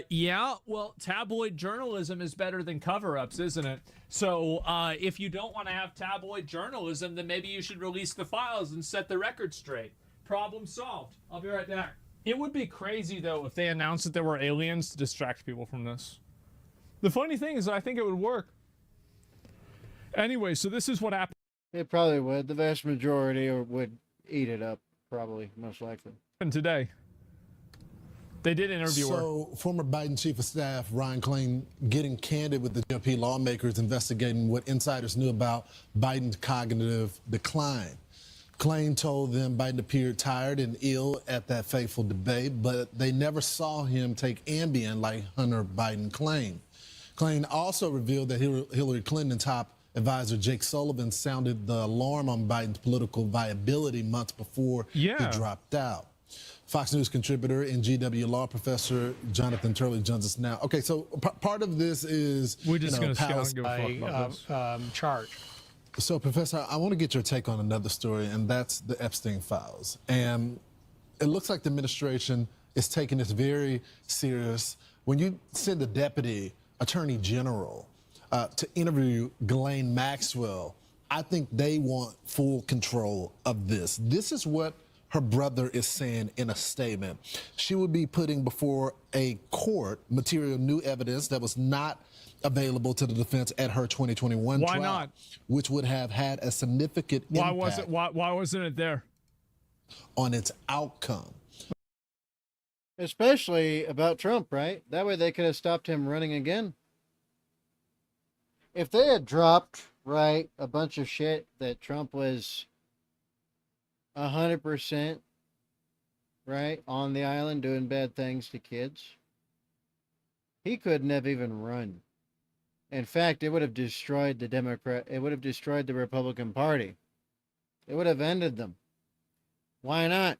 Yeah, well, tabloid journalism is better than cover-ups, isn't it? So if you don't want to have tabloid journalism, then maybe you should release the files and set the record straight. Problem solved. I'll be right back. It would be crazy, though, if they announced that there were aliens to distract people from this. The funny thing is, I think it would work. Anyway, so this is what happened. It probably would. The vast majority would eat it up, probably, most likely. Today, they did interview her. So, former Biden Chief of Staff Ryan Klain getting candid with the GOP lawmakers investigating what insiders knew about Biden's cognitive decline. Klain told them Biden appeared tired and ill at that fateful debate, but they never saw him take Ambien like Hunter Biden claimed. Klain also revealed that Hillary Clinton top advisor Jake Sullivan sounded the alarm on Biden's political viability months before he dropped out. Fox News contributor and GW law professor Jonathan Turley joins us now. Okay, so part of this is we're just going to scout and give a fuck about this. Charge. So, Professor, I want to get your take on another story, and that's the Epstein files. And it looks like the administration is taking this very serious. When you send a deputy attorney general to interview Ghislaine Maxwell, I think they want full control of this. This is what her brother is saying in a statement. She would be putting before a court material new evidence that was not available to the defense at her 2021 Why trial, not? which would have had a significant impact why wasn't it there? On its outcome. Especially about Trump, right? That way they could have stopped him running again. If they had dropped, right, a bunch of shit that Trump was 100%, right, on the island doing bad things to kids, he couldn't have even run. In fact, it would have destroyed the Republican Party. It would have ended them. Why not?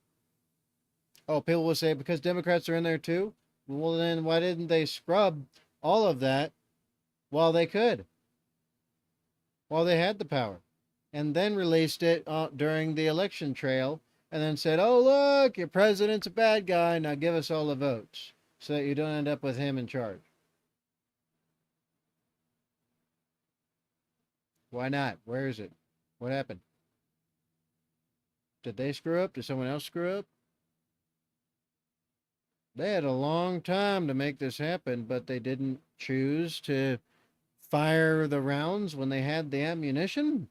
Oh, people will say because Democrats are in there too? Well, then why didn't they scrub all of that while they could? While they had the power. And then released it during the election trail and then said, oh, look, your president's a bad guy. Now give us all the votes so that you don't end up with him in charge. Why not? Where is it? What happened? Did they screw up? Did someone else screw up? They had a long time to make this happen, but they didn't choose to fire the rounds when they had the ammunition.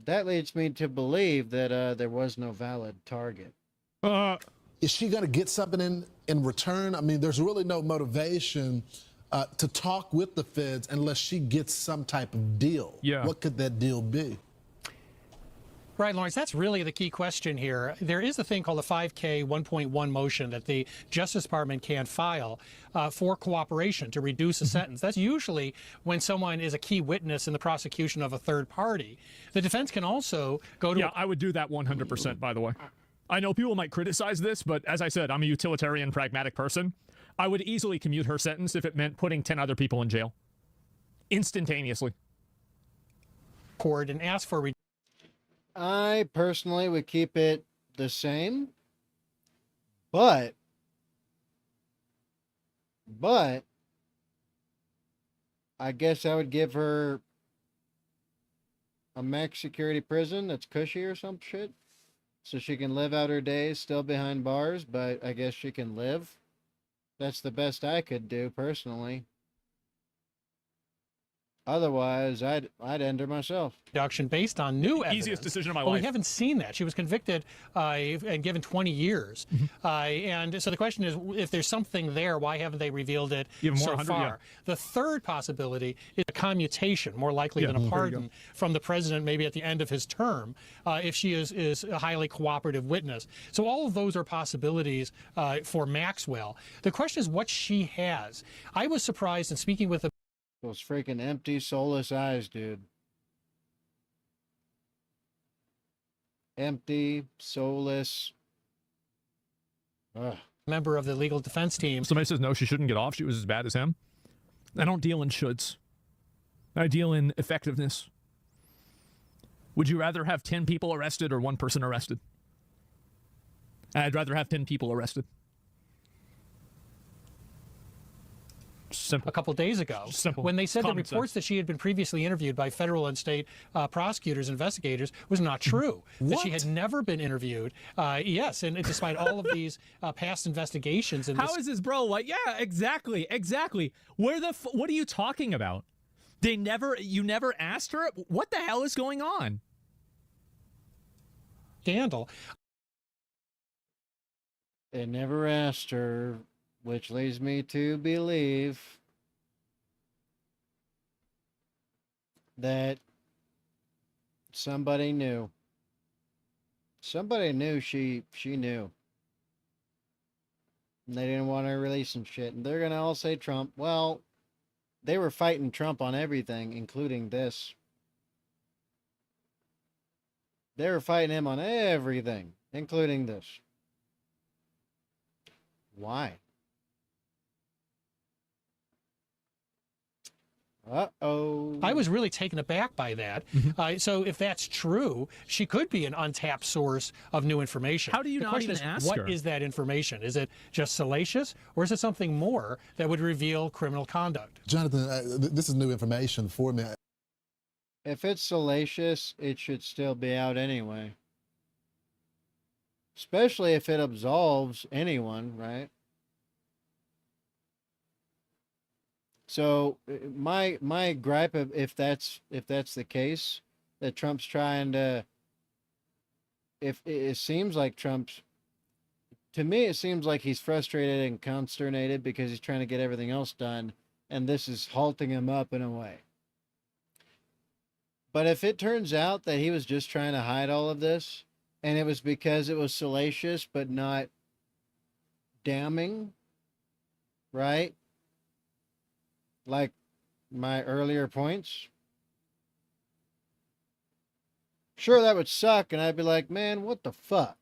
That leads me to believe that there was no valid target. Is she going to get something in return? I mean, there's really no motivation to talk with the feds unless she gets some type of deal. Yeah. What could that deal be? Right, Lawrence, that's really the key question here. There is a thing called a 5K 1.1 motion that the Justice Department can file for cooperation to reduce a sentence. That's usually when someone is a key witness in the prosecution of a third party. The defense can also go to... Yeah, I would do that 100%, by the way. I know people might criticize this, but as I said, I'm a utilitarian, pragmatic person. I would easily commute her sentence if it meant putting 10 other people in jail. Instantaneously. Court and ask for... I personally would keep it the same, but I guess I would give her a max security prison that's cushy or some shit. so she can live out her days still behind bars, but I guess she can live. That's the best I could do personally. Otherwise, I'd end her myself. Production based on new evidence. Easiest decision of my well, life. We haven't seen that. She was convicted and given 20 years. And so the question is, if there's something there, why haven't they revealed it Even more, so 100, far? yeah. The third possibility is a commutation, more likely than a pardon from the president, maybe at the end of his term, if she is a highly cooperative witness. So all of those are possibilities for Maxwell. The question is what she has. I was surprised in speaking with those freaking empty, soulless eyes, dude. Empty, soulless. Ugh. Member of the legal defense team. Somebody says no, she shouldn't get off. She was as bad as him. I don't deal in shoulds. I deal in effectiveness. Would you rather have 10 people arrested or 1 person arrested? I'd rather have 10 people arrested. Simple. A couple days ago, Simple. when they said the Common reports sense. that she had been previously interviewed by federal and state prosecutors, investigators, was not true. That she had never been interviewed. Yes, and despite all of these past investigations. And How is this, bro? Like, yeah, exactly. Where the? What are you talking about? You never asked her. What the hell is going on? Scandal. They never asked her. Which leads me to believe that somebody knew. Somebody knew she knew. And they didn't want her releasing shit. And they're going to all say Trump. Well, they were fighting Trump on everything, including this. They were fighting him on everything, including this. Why? Uh-oh. I was really taken aback by that. So if that's true, she could be an untapped source of new information. How do you the not question even is, ask what her? is that information? Is it just salacious, or is it something more that would reveal criminal conduct? Jonathan, this is new information for me. If it's salacious, it should still be out anyway. Especially if it absolves anyone, right? So my gripe, if that's the case, that Trump's trying to, if it seems like to me it seems like he's frustrated and consternated because he's trying to get everything else done, and this is halting him up in a way. But if it turns out that he was just trying to hide all of this, and it was because it was salacious but not damning, right? Like my earlier points. Sure, that would suck, and I'd be like, man, what the fuck?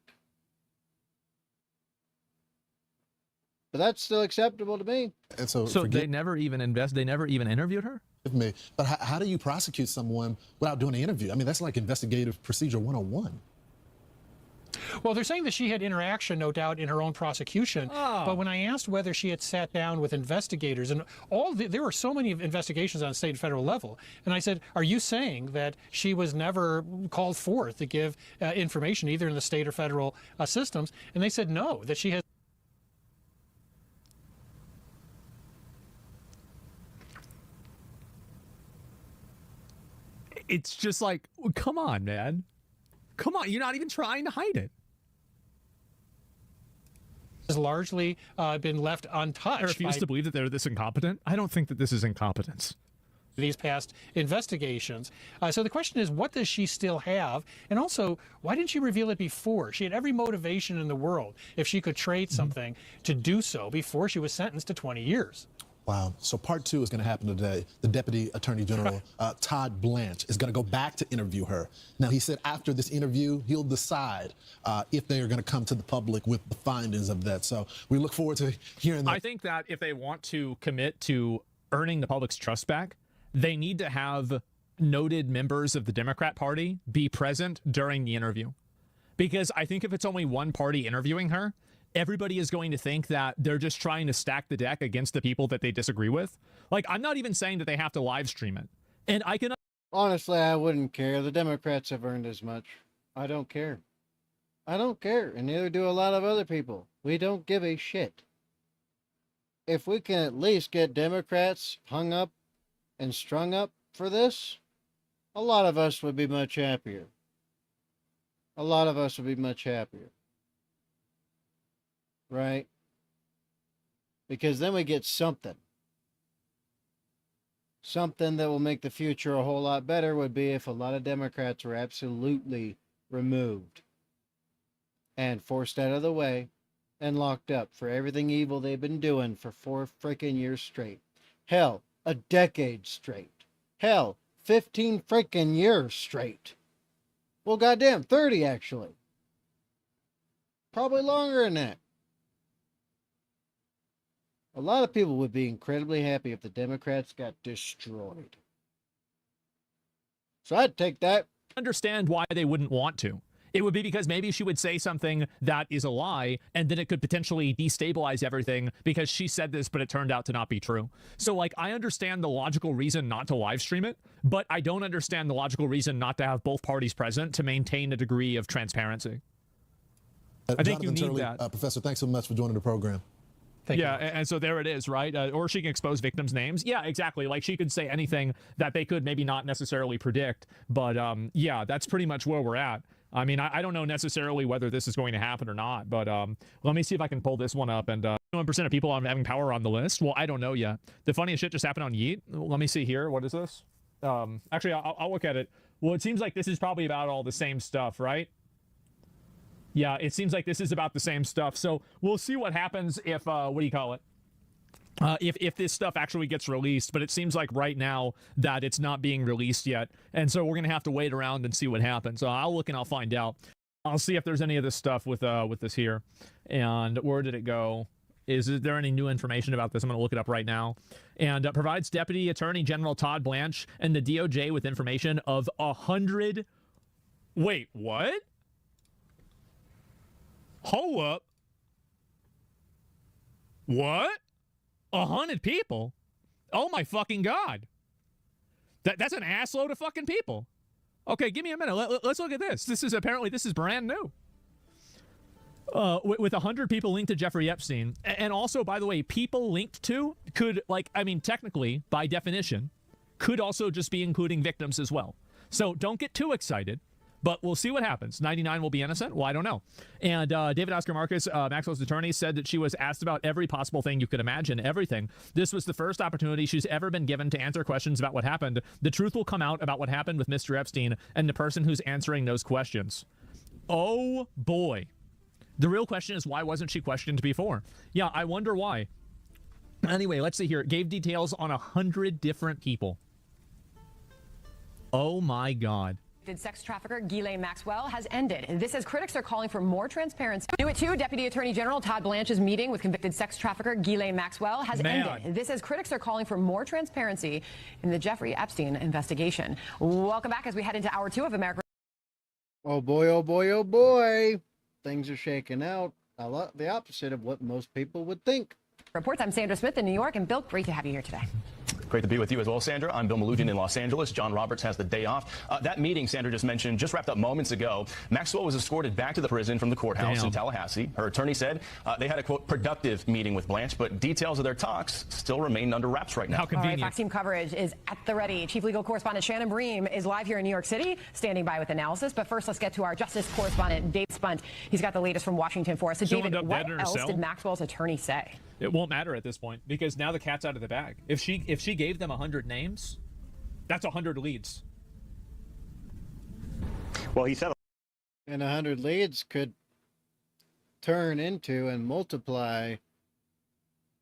But that's still acceptable to me. And so they never even they never even interviewed her? Me. But how do you prosecute someone without doing an interview? I mean, that's like investigative procedure 101. Well, they're saying that she had interaction, no doubt, in her own prosecution. But when I asked whether she had sat down with investigators, and there were so many investigations on state and federal level, and I said, are you saying that she was never called forth to give information either in the state or federal systems? And they said no, that she has. It's just like, come on, man. Come on, you're not even trying to hide it. Has largely been left untouched. I refuse to believe that they're this incompetent. I don't think that this is incompetence. These past investigations. So the question is, what does she still have? And also, why didn't she reveal it before? She had every motivation in the world, if she could trade something, to do so before she was sentenced to 20 years. Wow. So part 2 is going to happen today. The Deputy Attorney General, Todd Blanche, is going to go back to interview her. Now, he said after this interview, he'll decide if they are going to come to the public with the findings of that. So we look forward to hearing that. I think that if they want to commit to earning the public's trust back, they need to have noted members of the Democrat Party be present during the interview. Because I think if it's only one party interviewing her, everybody is going to think that they're just trying to stack the deck against the people that they disagree with. Like, I'm not even saying that they have to live stream it. And I can... Honestly, I wouldn't care. The Democrats have earned as much. I don't care. I don't care, and neither do a lot of other people. We don't give a shit. If we can at least get Democrats hung up and strung up for this, a lot of us would be much happier. A lot of us would be much happier. Right? Because then we get something. Something that will make the future a whole lot better would be if a lot of Democrats were absolutely removed and forced out of the way and locked up for everything evil they've been doing for 4 freaking years straight. Hell, a decade straight. Hell, 15 freaking years straight. Well, goddamn, 30 actually. Probably longer than that. A lot of people would be incredibly happy if the Democrats got destroyed. So I'd take that. Understand why they wouldn't want to. It would be because maybe she would say something that is a lie, and then it could potentially destabilize everything because she said this, but it turned out to not be true. So, like, I understand the logical reason not to live stream it, but I don't understand the logical reason not to have both parties present to maintain a degree of transparency. I think you need that. Professor, thanks so much for joining the program. Yeah, and so there it is, right? Or she can expose victims' names. Yeah, exactly. Like, she could say anything that they could maybe not necessarily predict. But, yeah, that's pretty much where we're at. I mean, I don't know necessarily whether this is going to happen or not, but let me see if I can pull this one up. And 1% of people on having power on the list. Well, I don't know yet. The funniest shit just happened on Yeet. Let me see here. What is this? Actually, I'll look at it. Well, it seems like this is probably about all the same stuff, right? Yeah, it seems like this is about the same stuff. So we'll see what happens if, what do you call it? If this stuff actually gets released, but it seems like right now that it's not being released yet. And so we're going to have to wait around and see what happens. So I'll look and I'll find out. I'll see if there's any of this stuff with this here. And where did it go? Is there any new information about this? I'm going to look it up right now. And provides Deputy Attorney General Todd Blanche and the DOJ with information of 100. Wait, what? Hold up. What? 100 people? Oh my fucking God. That's an assload of fucking people. Okay, give me a minute. Let's look at this. This is brand new. With 100 people linked to Jeffrey Epstein. And also, by the way, people linked to could, like, I mean, technically, by definition, could also just be including victims as well. So don't get too excited. But we'll see what happens. 99 will be innocent? Well, I don't know. And David Oscar Marcus, Maxwell's attorney, said that she was asked about every possible thing you could imagine, everything. This was the first opportunity she's ever been given to answer questions about what happened. The truth will come out about what happened with Mr. Epstein and the person who's answering those questions. Oh, boy. The real question is, why wasn't she questioned before? Yeah, I wonder why. Anyway, let's see here. It gave details on 100 different people. Oh, my God. Sex trafficker Ghislaine Maxwell has ended. And this as critics are calling for more transparency. New at 2, Deputy Attorney General Todd Blanche's meeting with convicted sex trafficker Ghislaine Maxwell has ended. This as critics are calling for more transparency in the Jeffrey Epstein investigation. Welcome back as we head into hour 2 of America. Oh boy, oh boy, oh boy. Things are shaking out a lot the opposite of what most people would think. Reports. I'm Sandra Smith in New York, and Bill, great to have you here today. Great to be with you as well, Sandra. I'm Bill Malugin in Los Angeles. John Roberts has the day off. That meeting Sandra just mentioned just wrapped up moments ago. Maxwell was escorted back to the prison from the courthouse in Tallahassee. Her attorney said they had a, quote, productive meeting with Blanche, but details of their talks still remain under wraps right now. How convenient. All right, Fox Team coverage is at the ready. Chief legal correspondent Shannon Bream is live here in New York City, standing by with analysis. But first, let's get to our justice correspondent, Dave Spunt. He's got the latest from Washington for us. So, David, what else did Maxwell's attorney say? It won't matter at this point because now the cat's out of the bag. If she gave them 100 names, that's 100 leads. Well, he said, and 100 leads could turn into and multiply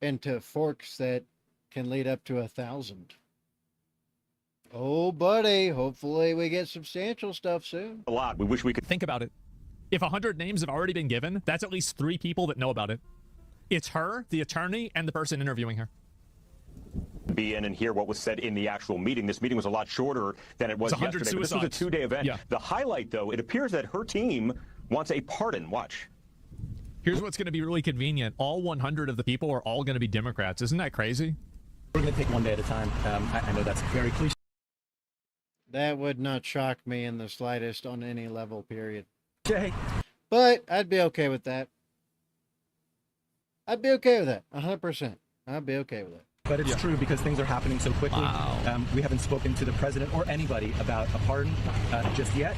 into forks that can lead up to 1,000. Oh, buddy, hopefully we get substantial stuff soon. A lot. We wish we could think about it. If 100 names have already been given, that's at least 3 people that know about it. It's her, the attorney, and the person interviewing her. Be in and hear what was said in the actual meeting. This meeting was a lot shorter than it was yesterday. But this was a 2-day event. Yeah. The highlight, though, it appears that her team wants a pardon. Watch. Here's what's going to be really convenient. All 100 of the people are all going to be Democrats. Isn't that crazy? We're going to take one day at a time. I know that's very cliche. That would not shock me in the slightest on any level, period. Jay. But I'd be okay with that. I'd be okay with that, 100%. I'd be okay with it. But it's true because things are happening so quickly. Wow. We haven't spoken to the president or anybody about a pardon just yet.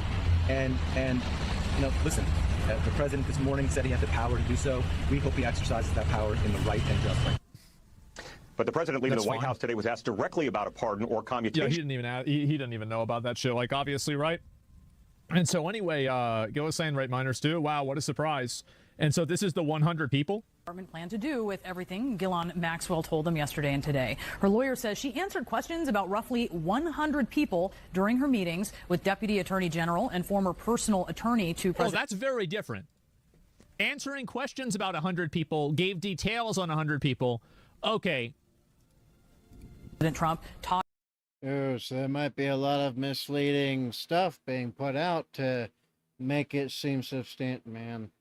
And you know, listen, the president this morning said he had the power to do so. We hope he exercises that power in the right and just way. But the president leaving the White House today was asked directly about a pardon or commutation. Yeah, he didn't even know about that shit. Like, obviously, right? And so anyway, Gil was saying, right, minors too. Wow, what a surprise. And so this is the 100 people. Department plan to do with everything Ghislaine Maxwell told them yesterday and today. Her lawyer says she answered questions about roughly 100 people during her meetings with Deputy Attorney General and former personal attorney to President. Oh, that's very different. Answering questions about 100 people, gave details on 100 people. Okay. President Trump talked. Oh, so there might be a lot of misleading stuff being put out to make it seem substantial, man.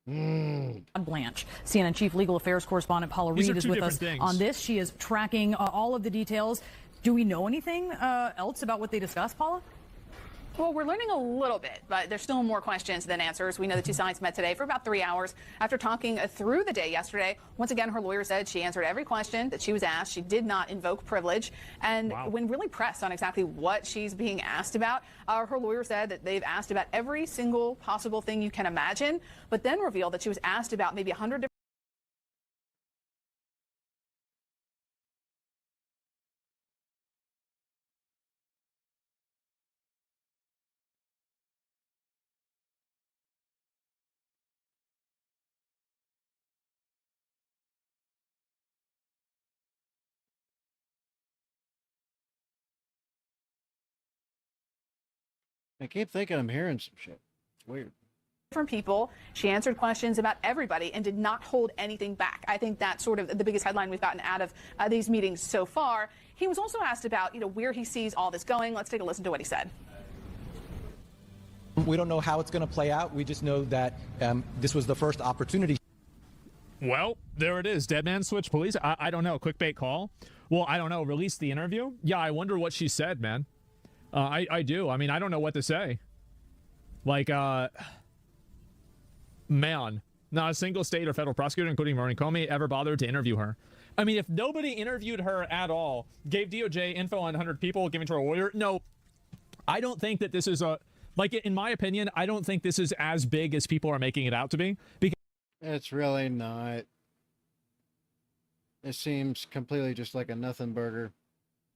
Blanche, CNN Chief Legal Affairs Correspondent Paula Reed is with us on this. She is tracking all of the details. Do we know anything else about what they discussed, Paula? Well, we're learning a little bit, but there's still more questions than answers. We know the two sides met today for about 3 hours after talking through the day yesterday. Once again, her lawyer said she answered every question that she was asked. She did not invoke privilege. And when really pressed on exactly what she's being asked about, her lawyer said that they've asked about every single possible thing you can imagine, but then revealed that she was asked about maybe 100 different. I keep thinking I'm hearing some shit. It's weird. Different people. She answered questions about everybody and did not hold anything back. I think that's sort of the biggest headline we've gotten out of these meetings so far. He was also asked about, where he sees all this going. Let's take a listen to what he said. We don't know how it's going to play out. We just know that this was the first opportunity. Well, there it is. Dead man switch police. I don't know. Clickbait call. Well, I don't know. Release the interview. Yeah, I wonder what she said, man. I do. I mean, I don't know what to say. Like, man, not a single state or federal prosecutor, including Martin Comey, ever bothered to interview her. I mean, if nobody interviewed her at all, gave DOJ info on 100 people, giving to her lawyer, no, I don't think that this is like, in my opinion, I don't think this is as big as people are making it out to be. Because it's really not. It seems completely just like a nothing burger.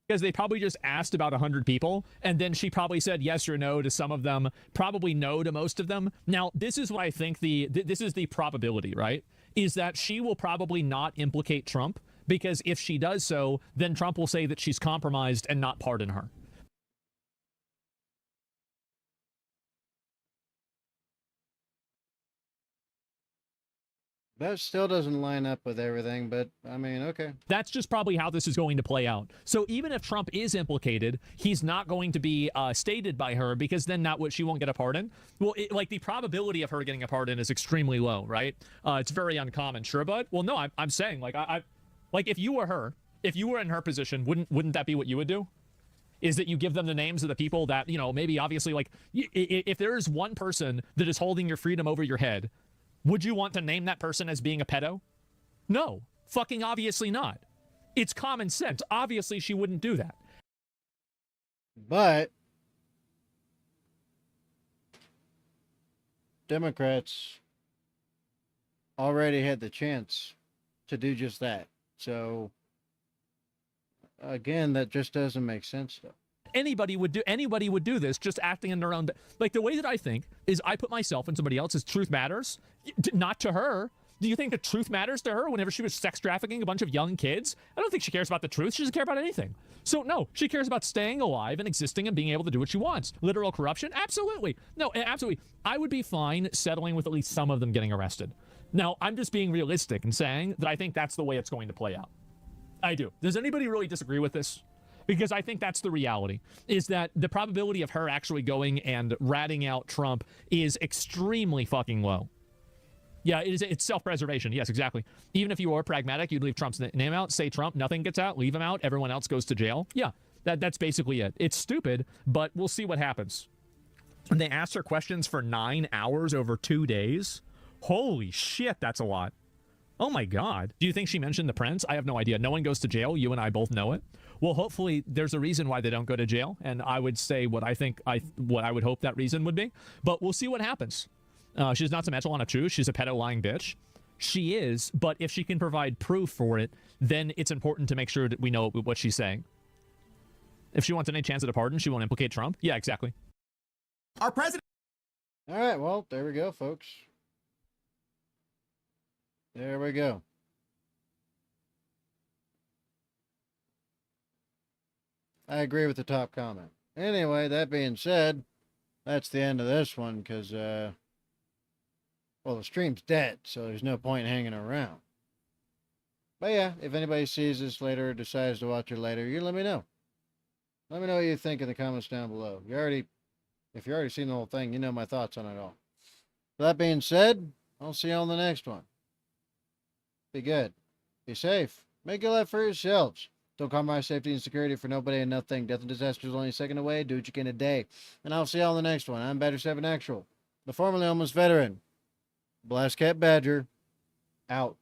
Because they probably just asked about 100 people, and then she probably said yes or no to some of them, probably no to most of them. Now, this is what I think this is the probability, right? Is that she will probably not implicate Trump, because if she does so, then Trump will say that she's compromised and not pardon her. That still doesn't line up with everything, but I mean, okay. That's just probably how this is going to play out. So even if Trump is implicated, he's not going to be stated by her, because then she won't get a pardon. Well, like, the probability of her getting a pardon is extremely low, right? It's very uncommon, sure, but well, no, I'm saying, like, like, if you were her, if you were in her position, wouldn't that be what you would do? Is that you give them the names of the people that, maybe obviously, like, if there is one person that is holding your freedom over your head, would you want to name that person as being a pedo? No, fucking obviously not. It's common sense. Obviously, she wouldn't do that. But Democrats already had the chance to do just that. So, again, that just doesn't make sense, though. Anybody would do this, just acting in their own, like, the way that I think is I put myself in somebody else's truth matters, not to her. Do you think the truth matters to her whenever she was sex trafficking a bunch of young kids? I don't think she cares about the truth. She doesn't care about anything. So no, she cares about staying alive and existing and being able to do what she wants. Literal corruption? Absolutely. No, absolutely. I would be fine settling with at least some of them getting arrested. Now, I'm just being realistic and saying that I think that's the way it's going to play out. I do. Does anybody really disagree with this? Because I think that's the reality, is that the probability of her actually going and ratting out Trump is extremely fucking low. Yeah, it's self-preservation. Yes, exactly. Even if you are pragmatic, you'd leave Trump's name out, say Trump, nothing gets out, leave him out, everyone else goes to jail. Yeah, that's basically it. It's stupid, but we'll see what happens. And they asked her questions for 9 hours over 2 days. Holy shit, that's a lot. Oh my God. Do you think she mentioned the prince? I have no idea. No one goes to jail. You and I both know it. Well, hopefully there's a reason why they don't go to jail. And I would say what I would hope that reason would be. But we'll see what happens. She's not to mental on a truth. She's a pedo lying bitch. She is. But if she can provide proof for it, then it's important to make sure that we know what she's saying. If she wants any chance at a pardon, she won't implicate Trump. Yeah, exactly. Our president. All right, well, there we go, folks. There we go. I agree with the top comment. Anyway, that being said, that's the end of this one because, well, the stream's dead, so there's no point hanging around. But yeah, if anybody sees this later or decides to watch it later, you let me know. Let me know what you think in the comments down below. If you've already seen the whole thing, you know my thoughts on it all. With that being said, I'll see you on the next one. Be good. Be safe. Make a life for yourselves. Don't compromise safety and security for nobody and nothing. Death and disaster is only a second away. Do what you can today. And I'll see you on the next one. I'm Badger7 Actual, the formerly homeless veteran. BlastCapBadger, out.